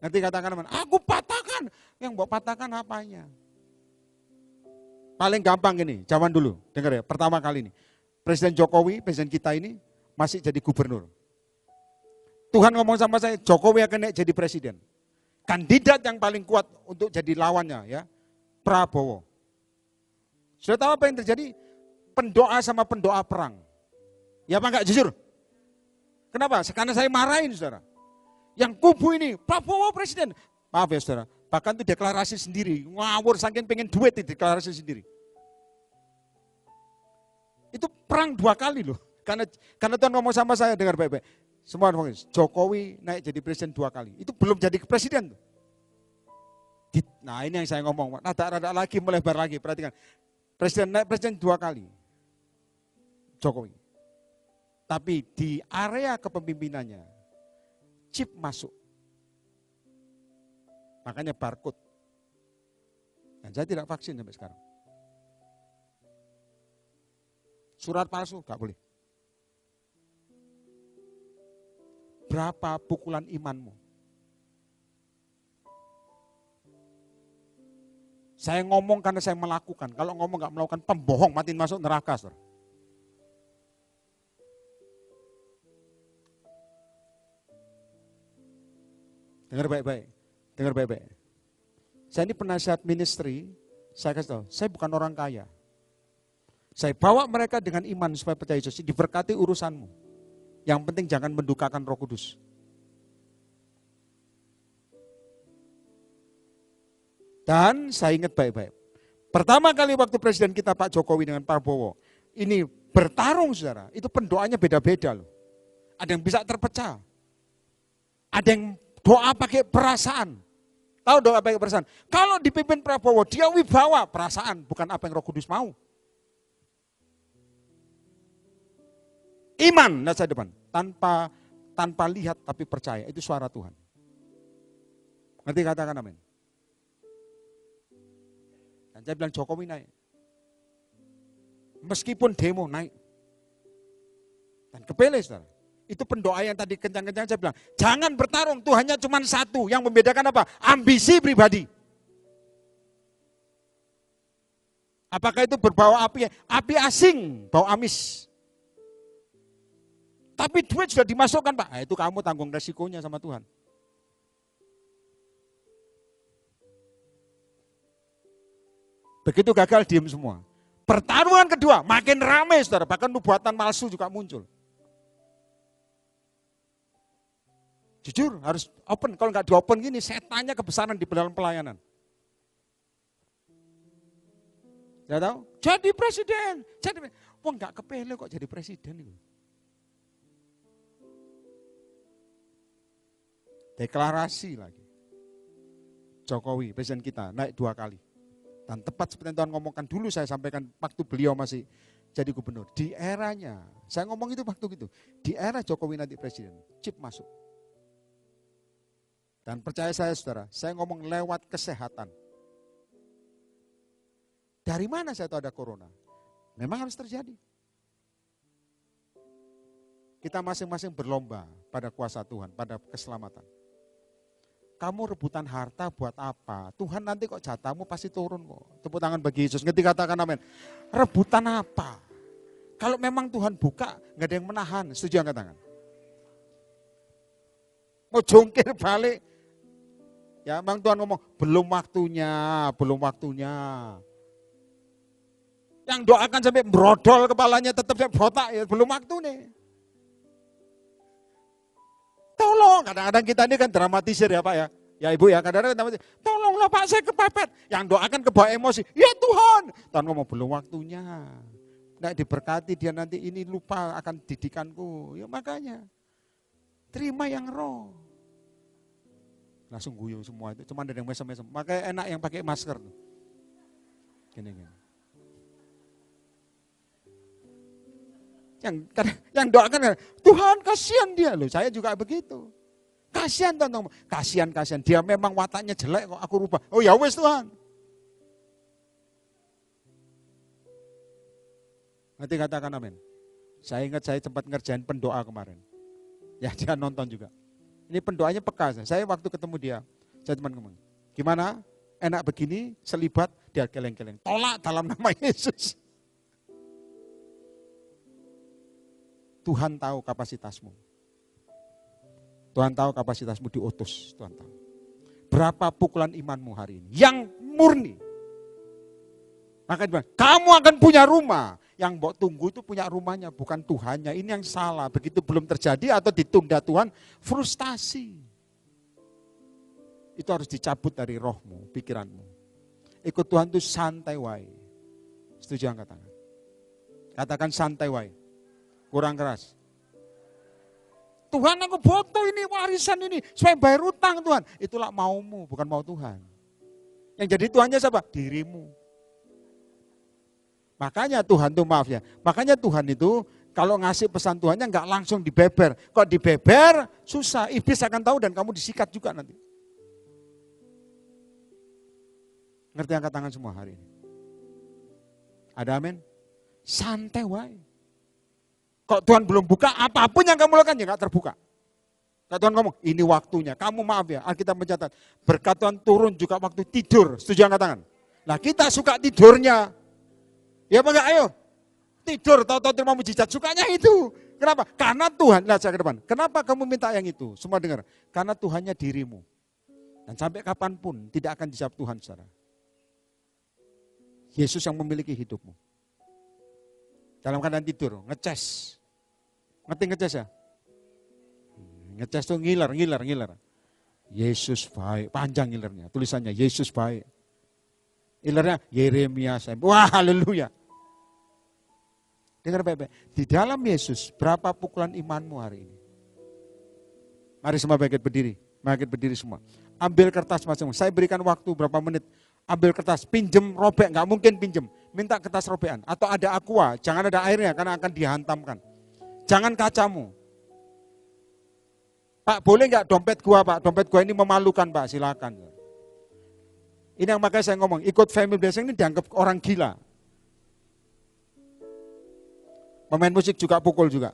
Ngerti katakan amin. Aku patahkan. Yang mau patahkan apanya? Paling gampang ini, zaman dulu, dengar ya, pertama kali ini. Presiden Jokowi, presiden kita ini masih jadi gubernur. Tuhan ngomong sama saya, Jokowi akan naik jadi presiden. Kandidat yang paling kuat untuk jadi lawannya ya, Prabowo. Sudah tahu apa yang terjadi? Pendoa sama pendoa perang. Ya apa enggak jujur? Kenapa? Karena saya marahin saudara. Yang kubu ini, Prabowo presiden. Maaf ya saudara, bahkan itu deklarasi sendiri. Ngawur saking pengen duit itu deklarasi sendiri. Itu perang 2 kali loh. Karena Tuhan ngomong sama saya, dengar baik-baik. Semua ngomong, Jokowi naik jadi presiden 2 kali. Itu belum jadi presiden. Nah ini yang saya ngomong. Rada lagi, melebar lagi. Perhatikan. Presiden naik presiden 2 kali. Jokowi. Tapi di area kepemimpinannya, chip masuk. Makanya barcode. Dan saya tidak vaksin sampai sekarang. Surat palsu, gak boleh. Berapa pukulan imanmu? Saya ngomong karena saya melakukan. Kalau ngomong gak melakukan, pembohong, matiin masuk neraka. Saudara. Dengar baik-baik. Dengar baik-baik. Saya ini penasihat ministry, saya kasih tahu, saya bukan orang kaya. Saya bawa mereka dengan iman supaya percaya Yesus, diberkati urusanmu. Yang penting jangan mendukakan Roh Kudus. Dan saya ingat baik-baik. Pertama kali waktu presiden kita Pak Jokowi dengan Prabowo, ini bertarung saudara, itu pendoanya beda-beda loh. Ada yang bisa terpecah. Ada yang doa pakai perasaan. Tahu doa pakai perasaan? Kalau dipimpin Prabowo, dia wibawa perasaan, bukan apa yang Roh Kudus mau. Iman, nah saya depan, tanpa lihat tapi percaya, itu suara Tuhan. Ngerti katakan amin. Dan saya bilang Jokowi naik. Meskipun demo naik. Dan kepele saudara. Itu pendoa yang tadi kencang-kencang saya bilang, jangan bertarung, Tuhannya cuma satu, yang membedakan apa? Ambisi pribadi. Apakah itu berbau api asing, bau amis. Tapi duit sudah dimasukkan Pak, itu kamu tanggung resikonya sama Tuhan. Begitu gagal diem semua. Pertarungan kedua, makin ramai saudara, bahkan nubuatan palsu juga muncul. Jujur, harus open, kalau nggak di open gini, setannya kebesaran di dalam pelayanan. Saya tahu, jadi presiden, wah nggak kepele kok jadi presiden itu. Deklarasi lagi. Jokowi, presiden kita, naik 2 kali. Dan tepat seperti yang Tuhan ngomongkan dulu, saya sampaikan waktu beliau masih jadi gubernur. Di eranya, saya ngomong itu waktu itu, di era Jokowi nanti presiden, chip masuk. Dan percaya saya saudara, saya ngomong lewat kesehatan. Dari mana saya tahu ada corona? Memang harus terjadi. Kita masing-masing berlomba pada kuasa Tuhan, pada keselamatan. Kamu rebutan harta buat apa? Tuhan nanti kok jatahmu pasti turun kok. Tepuk tangan bagi Yesus, ngerti katakan amin. Rebutan apa? Kalau memang Tuhan buka, nggak ada yang menahan. Setuju angkat tangan? Mau jungkir balik. Ya memang Tuhan ngomong, belum waktunya, belum waktunya. Yang doakan sampai brodol kepalanya tetap saya botak, ya belum waktu nih. Tolong, kadang-kadang kita ini kan dramatisir ya Pak ya. Ya Ibu ya, kadang-kadang dramatisir. Tolonglah Pak, saya kepepet. Yang doakan kebawa emosi, ya Tuhan. Tuhan ngomong, belum waktunya. Nggak diberkati dia nanti ini lupa akan didikanku. Ya makanya, terima yang roh. Langsung guyu semua itu, cuma ada yang mesem-mesem. Makanya enak yang pakai masker. Gini-gini. Yang doakan, Tuhan kasihan dia loh, saya juga begitu. Kasihan Tuhan, kasihan. Dia memang wataknya jelek kok aku rubah. Oh ya wes Tuhan. Nanti katakan amin. Saya ingat saya sempat ngerjain pendoa kemarin. Ya dia nonton juga. Ini pendoanya peka. Saya waktu ketemu dia, saya cuma ngomong, gimana? Enak begini, selibat, dia geleng-geleng. Tolak dalam nama Yesus. Tuhan tahu kapasitasmu. Tuhan tahu kapasitasmu diutus. Tuhan tahu. Berapa pukulan imanmu hari ini? Yang murni. Maka dia bilang, kamu akan punya rumah. Yang mbok tunggu itu punya rumahnya, bukan Tuhannya. Ini yang salah. Begitu belum terjadi atau ditunda Tuhan, frustasi. Itu harus dicabut dari rohmu, pikiranmu. Ikut Tuhan itu santai wae. Setuju angkat tangan. Katakan santai wae. Kurang keras. Tuhan aku butuh ini warisan ini. Supaya bayar utang Tuhan. Itulah maumu, bukan mau Tuhan. Yang jadi Tuhannya siapa? Dirimu. Makanya Tuhan tuh maaf ya, makanya Tuhan itu kalau ngasih pesan Tuhannya nggak langsung dibeber. Kok dibeber susah, iblis akan tahu dan kamu disikat juga nanti. Ngerti angkat tangan semua hari ini? Ada amin? Santai wae. Kok Tuhan belum buka, apapun yang kamu lakukan ya nggak terbuka. Kata Tuhan ngomong, ini waktunya. Kamu maaf ya, Alkitab mencatat, berkat Tuhan turun juga waktu tidur. Setuju angkat tangan? Nah kita suka tidurnya. Ya apa enggak, ayo. Tidur, tahu-tahu terima mujizat, sukanya itu. Kenapa? Karena Tuhan, lihat saya ke depan. Kenapa kamu minta yang itu? Semua dengar. Karena Tuhannya dirimu. Dan sampai kapanpun tidak akan dijawab Tuhan saudara. Yesus yang memiliki hidupmu. Dalam keadaan tidur, ngeces. Ngerti ngeces ya? Ngeces tuh ngiler. Yesus baik, panjang ngilernya. Tulisannya, Yesus baik. Ngilernya, Yeremia. Wah, haleluya. Dengar baik-baik. Di dalam Yesus, berapa pukulan imanmu hari ini? Mari semua bangkit berdiri. Bangkit berdiri semua. Ambil kertas masing-masing. Saya berikan waktu berapa menit. Ambil kertas, pinjem, robek. Nggak mungkin pinjem. Minta kertas robekan. Atau ada aqua. Jangan ada airnya karena akan dihantamkan. Jangan kacamu. Pak, boleh nggak dompet gua, Pak? Dompet gua ini memalukan, Pak. Silakan. Ini yang makanya saya ngomong. Ikut family blessing ini dianggap orang gila. Pemain musik juga pukul juga.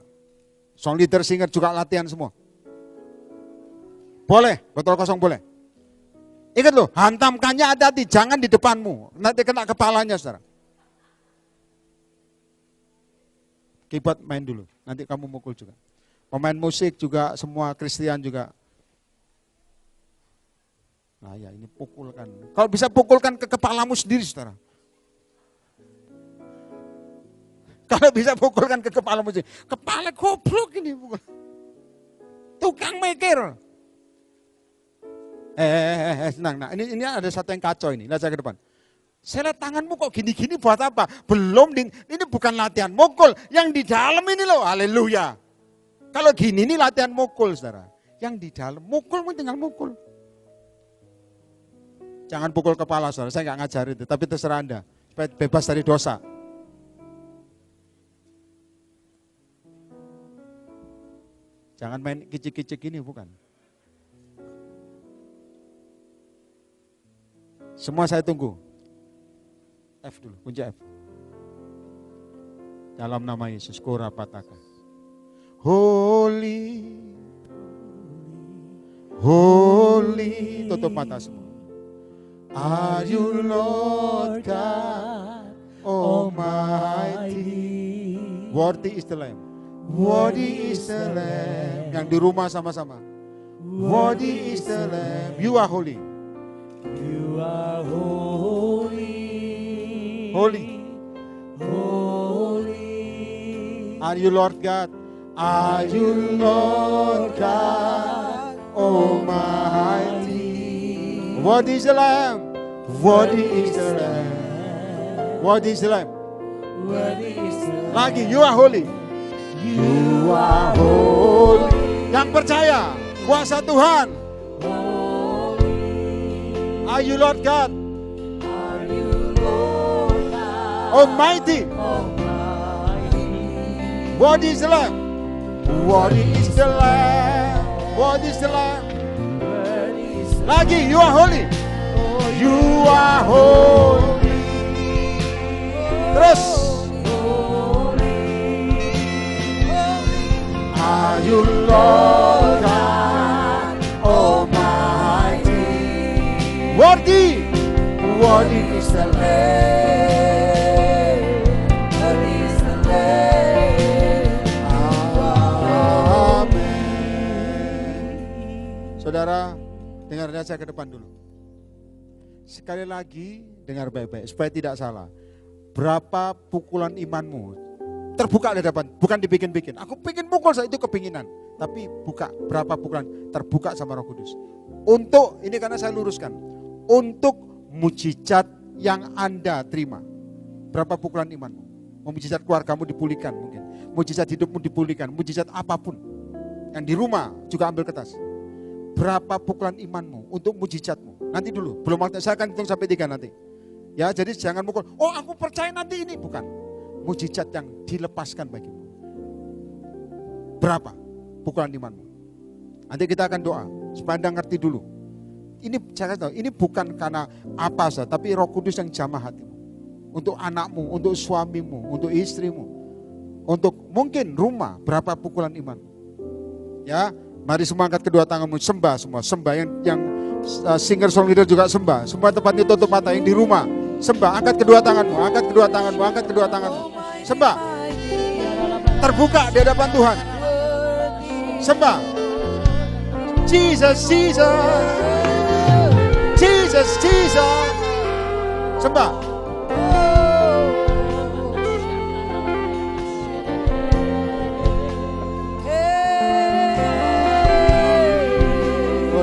Song leader, singer juga latihan semua. Boleh, botol kosong boleh. Ingat loh, hantamkannya hati-hati, jangan di depanmu. Nanti kena kepalanya saudara. Keyboard main dulu, nanti kamu mukul juga. Pemain musik juga, semua Kristen juga. Nah ya ini pukulkan. Kalau bisa pukulkan ke kepalamu sendiri saudara. Kalau bisa pukulkan ke kepala musik. Kepala goblok ini pukul. Tukang mikir. Senang. Nah, ini ada satu yang kacau ini. Lihat saya ke depan. Saya lihat tanganmu kok gini-gini buat apa? Belum, ini bukan latihan mukul. Yang di dalam ini loh, haleluya. Kalau gini ini latihan mukul, saudara. Yang di dalam, mukul tinggal mukul. Jangan pukul kepala, saudara. Saya nggak ngajar itu, tapi terserah Anda. Supaya bebas dari dosa. Jangan main kicik-kicik ini, bukan. Semua saya tunggu. F dulu, kunci F. Dalam nama Yesus, Korapataka. Holy, holy. Tutup mata semua. Are you Lord God Almighty? Worthy is the Lamb. Worthy is the Lamb. Yang di rumah sama-sama. Worthy is the Lamb. You are holy. You are holy. Holy. Holy. Are you Lord God? Are you Lord God Almighty? Worthy is the Lamb. Worthy is the Lamb. Worthy is the Lamb. Worthy is the Lamb. Lagi, you are holy. You are holy. Yang percaya, kuasa Tuhan. Holy. Are you Lord God Are you Lord God Almighty? Almighty? Worthy is the Lamb. Worthy is the Lamb. Worthy is the Lamb. Worthy is the Lagi, you are holy. You are holy. Terus. Are you Lord God Almighty? Worthy. Worthy is the Lamb. Worthy is the Lamb. Amin. Saudara, dengar saya ke depan dulu. Sekali lagi, dengar baik-baik supaya tidak salah. Berapa pukulan imanmu terbuka di depan, bukan dibikin-bikin. Aku pengen pukul saat itu kepinginan, tapi buka berapa pukulan terbuka sama Roh Kudus. Untuk ini karena saya luruskan, untuk mujizat yang Anda terima. Berapa pukulan imanmu? Mujizat keluargamu dipulihkan mungkin, mujizat hidupmu dipulihkan, mujizat apapun. Yang di rumah juga ambil kertas. Berapa pukulan imanmu untuk mujizatmu? Nanti dulu, belum waktu, saya akan hitung sampai 3 nanti. Ya, jadi jangan mukul. Oh, aku percaya nanti ini, bukan. Mujizat yang dilepaskan bagimu. Berapa pukulan imanmu? Nanti kita akan doa supaya Anda ngerti dulu. Ini saya tahu, ini bukan karena apa saja, tapi Roh Kudus yang jamah hatimu. Untuk anakmu, untuk suamimu, untuk istrimu, untuk mungkin rumah, berapa pukulan iman. Ya, mari semua angkat kedua tanganmu, sembah semua, sembah yang singer songwriter juga sembah. Semua tempatnya tutup mata yang di rumah. Sembah, angkat kedua tanganmu, angkat kedua tanganmu, angkat kedua tanganmu. Sembah. Terbuka di hadapan Tuhan. Sembah. Jesus, Jesus. Jesus, Jesus. Sembah.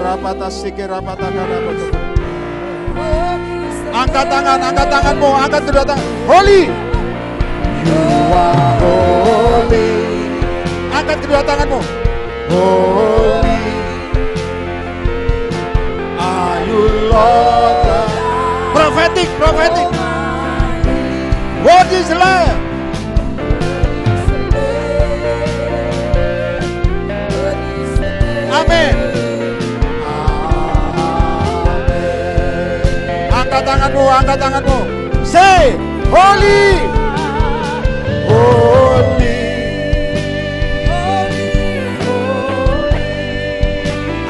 Rapata sikir rapata kana betul. Angkat tanganmu, angkat kedua tangan. Holy. You are holy. Angkat kedua tanganmu. Holy. Are you Lord? Prophetic. What is love? Amin. Angkat tanganmu. Say, holy. Holy.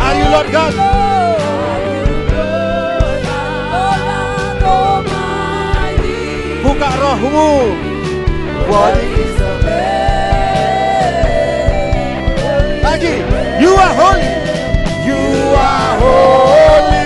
Are you Lord God? Buka rohmu. What is the lagi? You are holy. You are holy.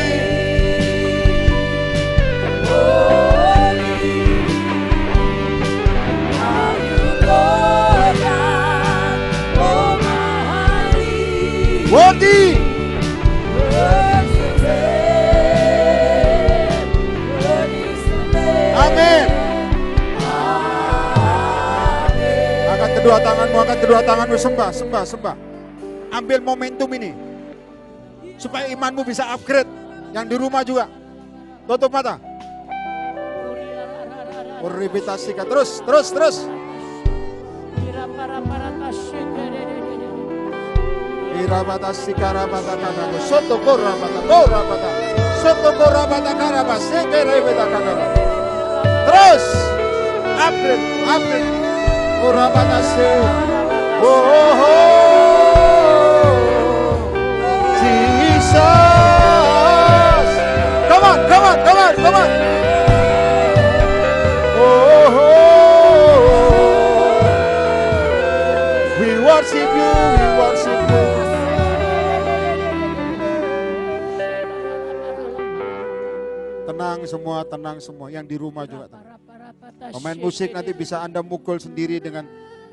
kedua tanganmu, sembah, sembah, sembah. Ambil momentum ini. Supaya imanmu bisa upgrade. Yang di rumah juga. Tutup mata. Uribitasikan. Terus, terus, terus. Irabatasikarabata kanabo. Soto korabata, korabata. Soto korabata karaba. Sekerebeta kanabo. Terus. Upgrade, upgrade. Urabatasi. Oh, oh, oh. Jesus. Come on, come on, come on, come on. Oh, we worship you, we worship you. Tenang semua, yang di rumah juga tenang. Pemain musik nanti bisa Anda mukul sendiri dengan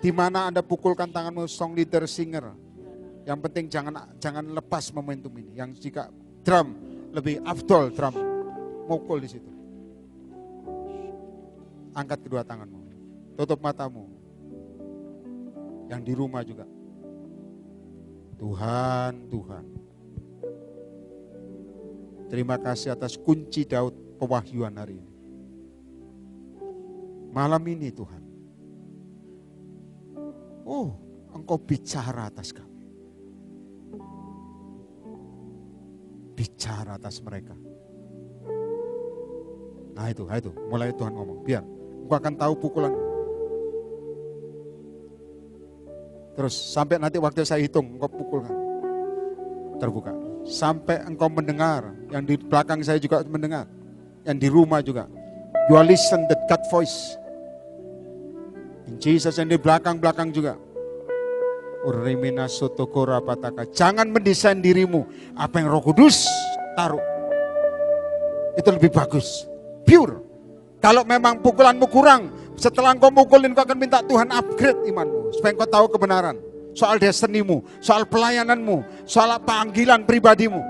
di mana Anda pukulkan tanganmu, song leader, singer. Yang penting jangan lepas momentum ini. Yang jika drum lebih afdol, drum mukul di situ. Angkat kedua tanganmu, tutup matamu. Yang di rumah juga. Tuhan, Tuhan. Terima kasih atas kunci Daud pewahyuan hari ini. Malam ini Tuhan. Oh, Engkau bicara atas kami. Bicara atas mereka. Nah itu, mulai Tuhan ngomong. Biar Engkau akan tahu pukulan. Terus sampai nanti waktu saya hitung, Engkau pukulkan. Terbuka. Sampai Engkau mendengar. Yang di belakang saya juga mendengar. Yang di rumah juga. You are listen that God voice. In Jesus, yang di belakang-belakang juga. Urimina sotokora pataka. Jangan mendesain dirimu. Apa yang Roh Kudus taruh. Itu lebih bagus. Pure. Kalau memang pukulanmu kurang, setelah engkau mukulin, engkau akan minta Tuhan upgrade imanmu. Supaya engkau tahu kebenaran. Soal destinimu, soal pelayananmu, soal panggilan pribadimu.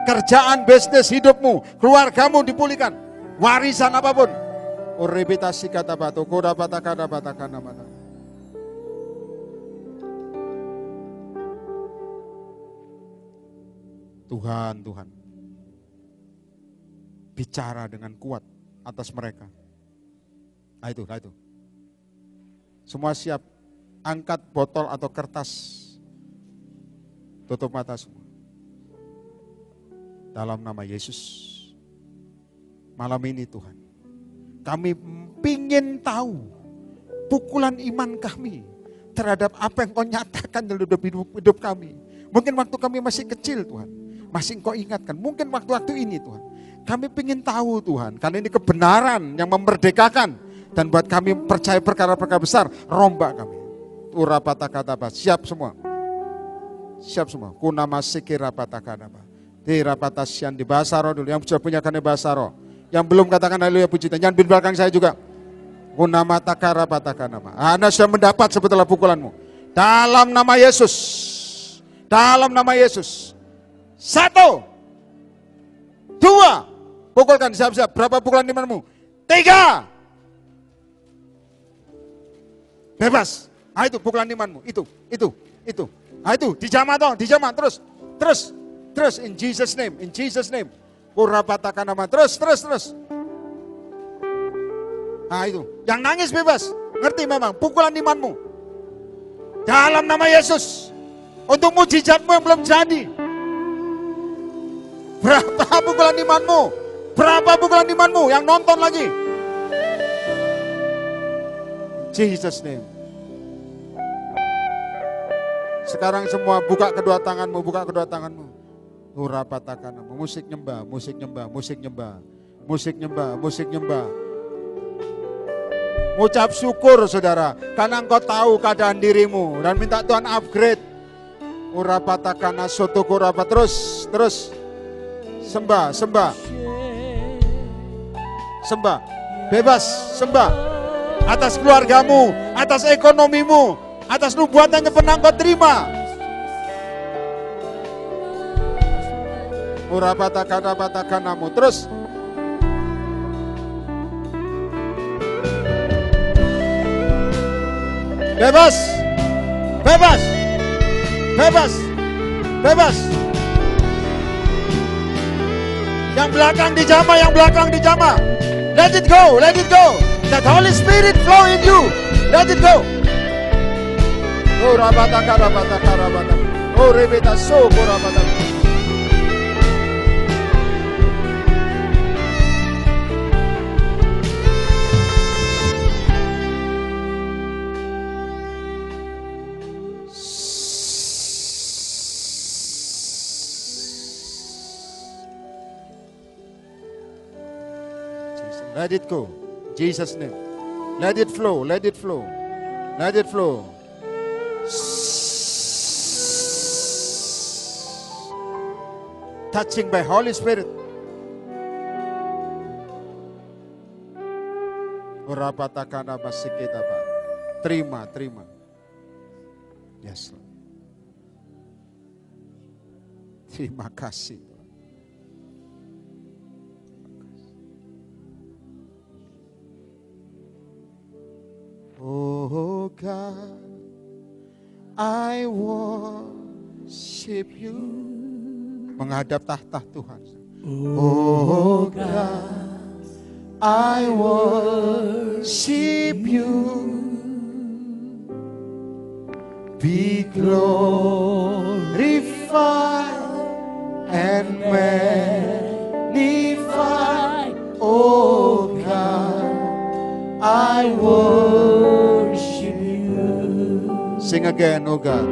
Kerjaan, bisnis, hidupmu, keluargamu dipulihkan. Warisan apapun. Urebitasi kata batu, koda batakana batakana batak. Tuhan, bicara dengan kuat atas mereka. Nah itu. Semua siap, angkat botol atau kertas. Tutup mata semua. Dalam nama Yesus. Malam ini Tuhan. Kami ingin tahu pukulan iman kami terhadap apa yang Kau nyatakan dalam hidup kami. Mungkin waktu kami masih kecil Tuhan. Masih Engkau ingatkan. Mungkin waktu-waktu ini Tuhan. Kami ingin tahu Tuhan. Karena ini kebenaran yang memerdekakan. Dan buat kami percaya perkara-perkara besar. Rombak kami. Urapatakatapa. Siap semua. Siap semua. Kunama sikirapatakatapa. Dirapatasian di bahasa roh dulu. Yang sudah punya kan bahasa roh. Yang belum katakan haleluya puji Tuhan. Jangan di belakang saya juga. Kunama takarapatakatapa. Anda sudah mendapat sebetulnya pukulanmu. Dalam nama Yesus. Dalam nama Yesus. 1, 2, pukulkan siap-siap. Berapa pukulan imanmu? 3. Bebas. Ah itu pukulan imanmu. Itu. Ah itu dijamah toh, dijamah terus. In Jesus name, in Jesus name. Kurapatakan nama terus. Ah itu. Yang nangis bebas. Ngerti memang pukulan imanmu. Dalam nama Yesus. Untuk mujizatmu yang belum jadi. Berapa pukulan imanmu? Berapa pukulan imanmu yang nonton lagi? Jesus name. Sekarang semua buka kedua tanganmu. Urapatakan nama. Musik nyembah. Ngucap syukur saudara, karena engkau tahu keadaan dirimu dan minta Tuhan upgrade. Urapatakan soto kurapa terus. Sembah. Bebas, sembah. Atas keluargamu, atas ekonomimu, atas nubuatan yang pernah kau terima. Urapatakan terus. Bebas. Bebas. Bebas. Bebas. Yang belakang dijamah, yang belakang dijamah. Let it go, let it go. That Holy Spirit flow in you. Let it go. Oh rabataka rabataka rabataka. Oh rebeta so rabataka. Let it go. Jesus' name. Let it flow. Let it flow. Let it flow. Touching by Holy Spirit. Terima, terima. Yes. Terima kasih. Oh God, I worship you. Menghadap tahta Tuhan. Oh God, I worship you. Be glorified and magnified. Oh God, I worship you. Sing again, oh God.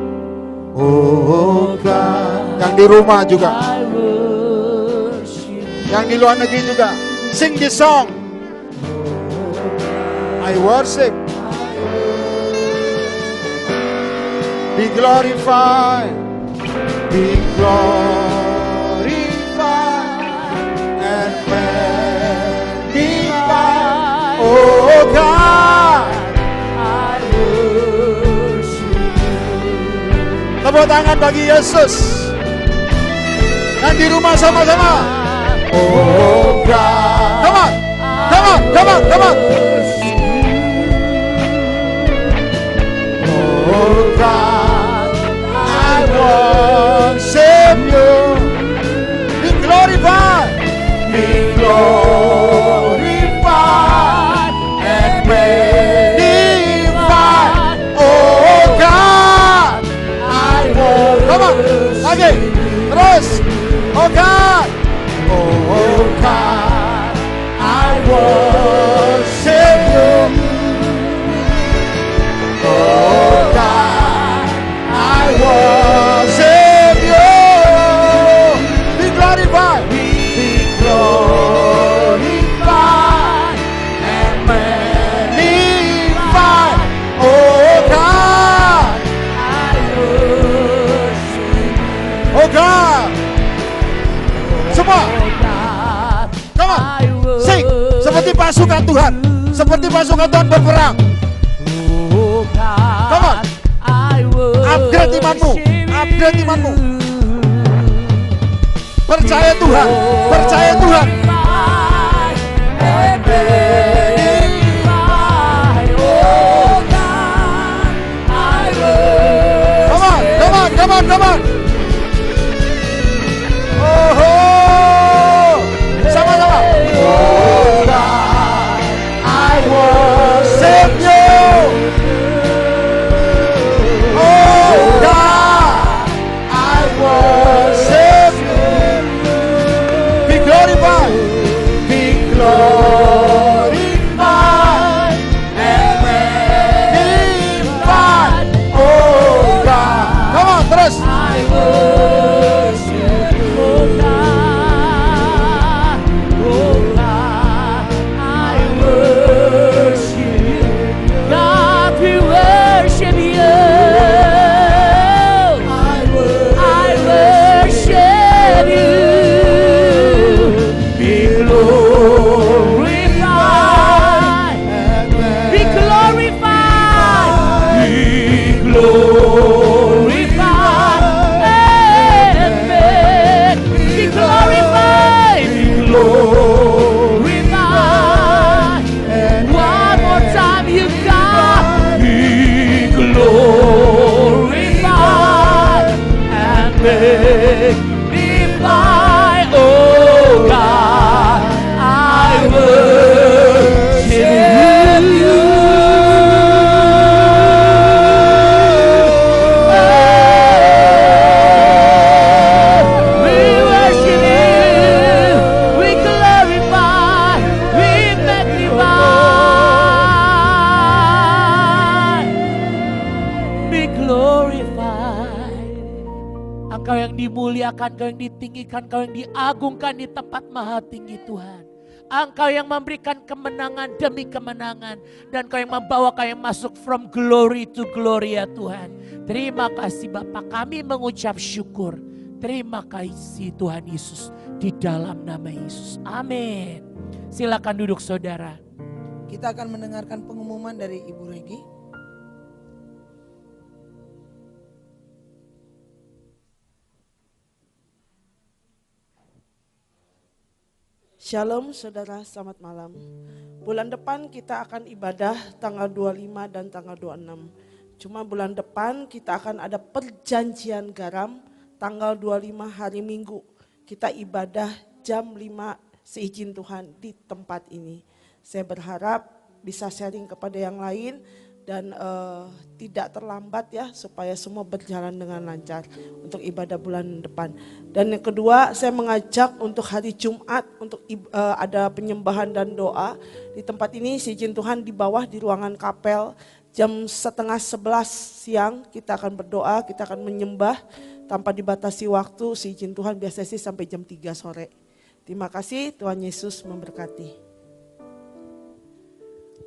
Oh God. Yang di rumah juga. Yang di luar negeri juga. Sing this song. I worship. Be glorified. Be glorified and magnified. Oh God, I worship you. Tepuk tangan bagi Yesus. Yang di rumah sama-sama. Oh God, come on, come on, come on, come on. Oh God, I worship you. Be glorified, be glorified and magnified. Oh God, I worship. Come on, lagi, terus. Oh God, oh God, I worship you. Oh God, I worship you. Be glorified, be glorified and magnified. Oh God, I worship you. Oh God, semua, come on, sing seperti pasukan Tuhan, seperti pasukan Tuhan berperang. Come on, upgrade imanmu, upgrade imanmu. Percaya Tuhan, percaya Tuhan. Come on, come on, come on, come on. Oh, sama-sama. Oh God, I worship you. Oh God, I worship you. Be glorified. dimuliakan, Kau yang ditinggikan, Kau yang diagungkan di tempat maha tinggi Tuhan. Engkau yang memberikan kemenangan demi kemenangan. Dan Kau yang membawa kami masuk from glory to glory ya Tuhan. Terima kasih Bapa, kami mengucap syukur. Terima kasih Tuhan Yesus di dalam nama Yesus. Amin. Silakan duduk saudara. Kita akan mendengarkan pengumuman dari Ibu Regi. Shalom saudara, selamat malam. Bulan depan kita akan ibadah tanggal 25 dan tanggal 26. Cuma bulan depan kita akan ada perjanjian garam tanggal 25 hari Minggu. Kita ibadah jam 5 seizin Tuhan di tempat ini. Saya berharap bisa sharing kepada yang lain dan tidak terlambat ya, supaya semua berjalan dengan lancar untuk ibadah bulan depan. Dan yang kedua, saya mengajak untuk hari Jumat untuk ada penyembahan dan doa di tempat ini. Seizin Tuhan di bawah di ruangan kapel jam 10:30 siang kita akan berdoa, kita akan menyembah tanpa dibatasi waktu. Seizin Tuhan biasa sih sampai jam 3 sore. Terima kasih, Tuhan Yesus memberkati.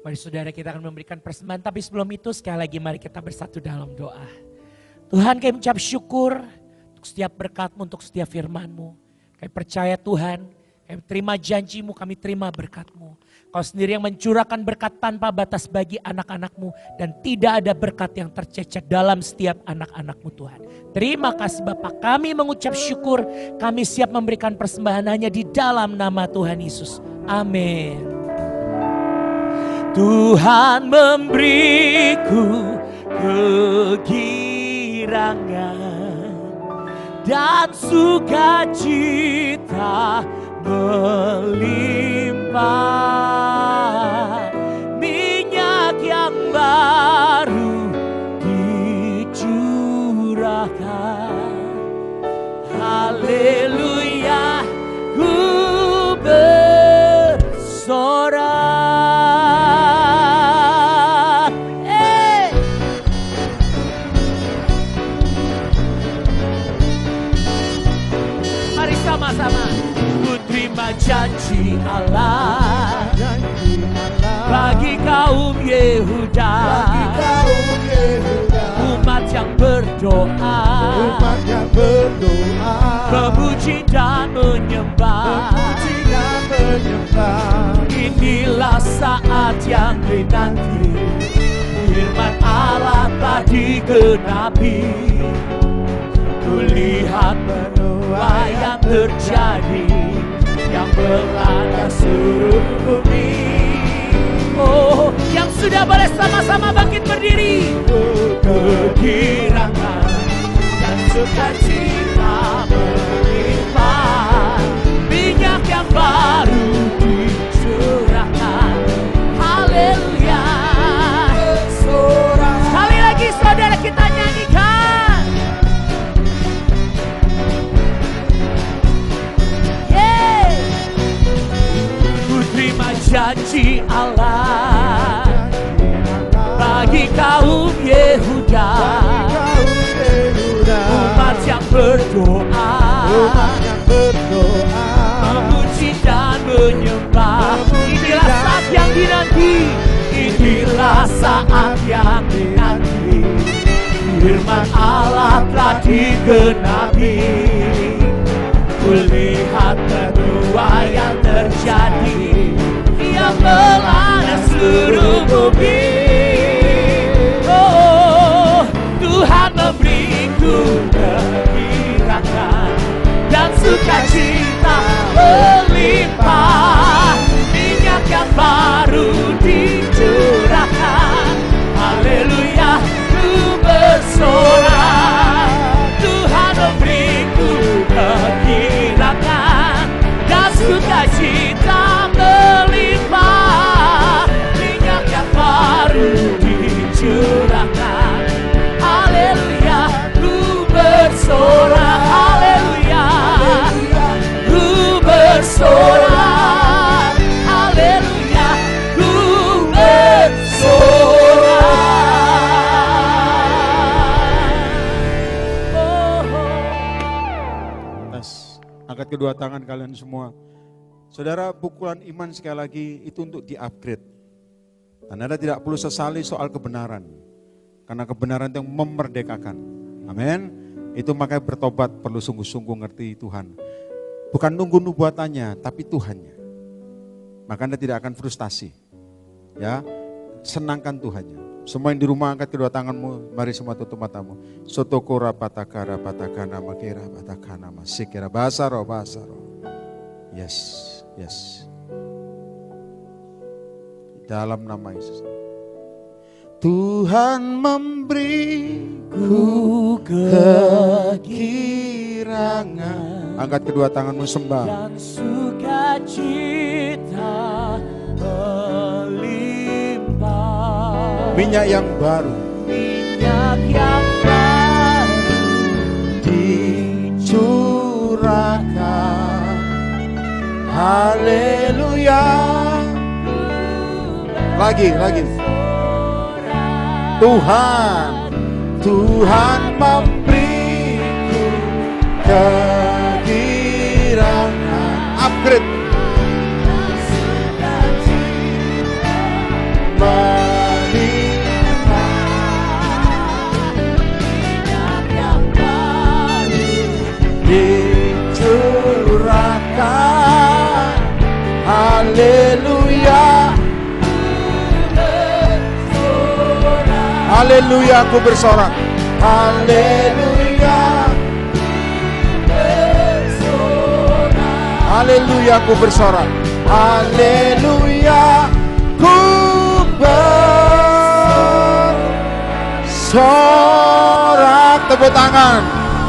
Mari saudara, kita akan memberikan persembahan, tapi sebelum itu sekali lagi mari kita bersatu dalam doa. Tuhan, kami mengucap syukur untuk setiap berkat-Mu, untuk setiap firman-Mu. Kami percaya Tuhan, kami terima janji-Mu, kami terima berkat-Mu. Kau sendiri yang mencurahkan berkat tanpa batas bagi anak-anak-Mu, dan tidak ada berkat yang tercecer dalam setiap anak-anak-Mu Tuhan. Terima kasih Bapa, kami mengucap syukur, kami siap memberikan persembahan hanya di dalam nama Tuhan Yesus. Amin. Tuhan memberiku kegirangan dan sukacita melimpah, minyak yang baru dicurahkan. Haleluya, ku bersorak. Sama-sama ku terima janji Allah bagi kaum Yehuda, umat yang berdoa, memuji dan menyembah. Inilah saat yang dinanti, firman Allah telah digenapi. Kulihat benua yang terjadi, yang melanda seluruh bumi. Oh, yang sudah boleh sama-sama bangkit berdiri. Kegirangan dan sukacita melimpah, minyak yang baru dicurahkan. Haleluya. Sekali lagi saudara, kita nyanyikan. Janji Allah bagi kaum Yehuda, umat yang berdoa, memuji dan menyembah. Inilah saat yang dinanti, inilah saat yang dinanti, firman Allah telah digenapi. Kulihat benua yang terjadi, yang melanda seluruh bumi. Oh, Tuhan memberiku kegirangan dan sukacita melimpah, minyak yang baru dicurahkan. Haleluya, ku bersorak. Tuhan memberiku kegirangan dan sukacita melimpah. kedua tangan kalian semua. Saudara, pukulan iman sekali lagi itu untuk di-upgrade. Dan Anda tidak perlu sesali soal kebenaran. Karena kebenaran itu yang memerdekakan. Amin. Itu makanya bertobat perlu sungguh-sungguh ngerti Tuhan. Bukan nunggu nubuatannya, tapi Tuhannya. Maka Anda tidak akan frustasi. Ya, senangkan Tuhannya. Semua yang di rumah angkat kedua tanganmu, mari semua tutup matamu. Sotokora patakara patakana makera patakana masikera basaro basaro. Yes, yes. Dalam nama Yesus. Tuhan memberiku kekirangan. Angkat kedua tanganmu sembah. Dan sukacita melimpah. Minyak yang baru. Minyak yang baru Dicurahkan. Haleluya. Lagi. Tuhan memberiku kekirangan. Upgrade. Dicurahkan. Haleluya. Haleluya, aku bersorak. Haleluya. Haleluya, aku bersorak. Haleluya, ku bersorak. Tepuk tangan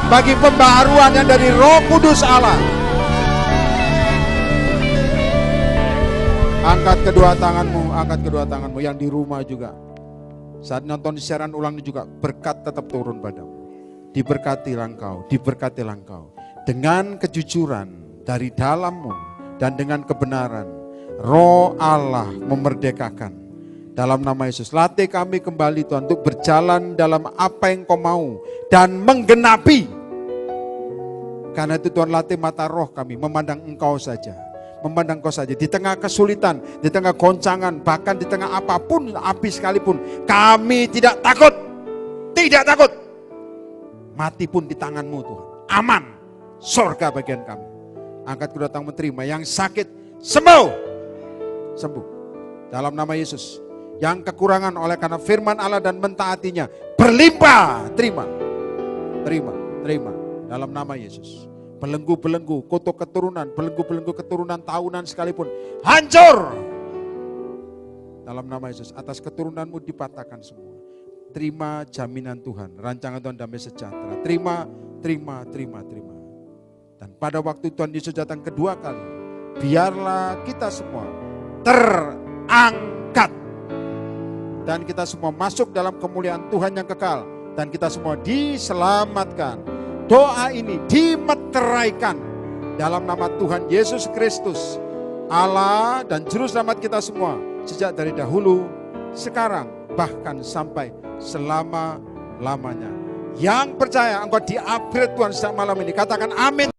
bagi pembaharuan yang dari Roh Kudus Allah. Angkat kedua tanganmu yang di rumah juga. Saat nonton siaran ulang juga, berkat tetap turun padamu. Diberkatilah engkau. Dengan kejujuran dari dalammu dan dengan kebenaran, Roh Allah memerdekakan. Dalam nama Yesus, latih kami kembali Tuhan untuk berjalan dalam apa yang Kau mau dan menggenapi. Karena itu Tuhan, latih mata roh kami memandang Engkau saja. Memandang Kau saja, di tengah kesulitan, di tengah goncangan, bahkan di tengah apapun, api sekalipun, kami tidak takut. Mati pun di tangan-Mu Tuhan, aman, sorga bagian kami. Angkat kedua tanganmu, terima. Yang sakit, sembuh. Dalam nama Yesus. Yang kekurangan oleh karena firman Allah dan mentaatinya, berlimpah, terima. Dalam nama Yesus. Belenggu-belenggu, kutuk keturunan, belenggu-belenggu keturunan tahunan sekalipun, hancur. Dalam nama Yesus, atas keturunanmu dipatahkan semua. Terima jaminan Tuhan, rancangan Tuhan damai sejahtera. Terima. Dan pada waktu Tuhan Yesus datang kedua kali, biarlah kita semua terangkat. Dan kita semua masuk dalam kemuliaan Tuhan yang kekal. Dan kita semua diselamatkan. Doa ini dimeteraikan dalam nama Tuhan Yesus Kristus, Allah dan Juru Selamat kita semua, sejak dari dahulu, sekarang, bahkan sampai selama-lamanya. Yang percaya engkau di-upgrade Tuhan sejak malam ini, katakan amin.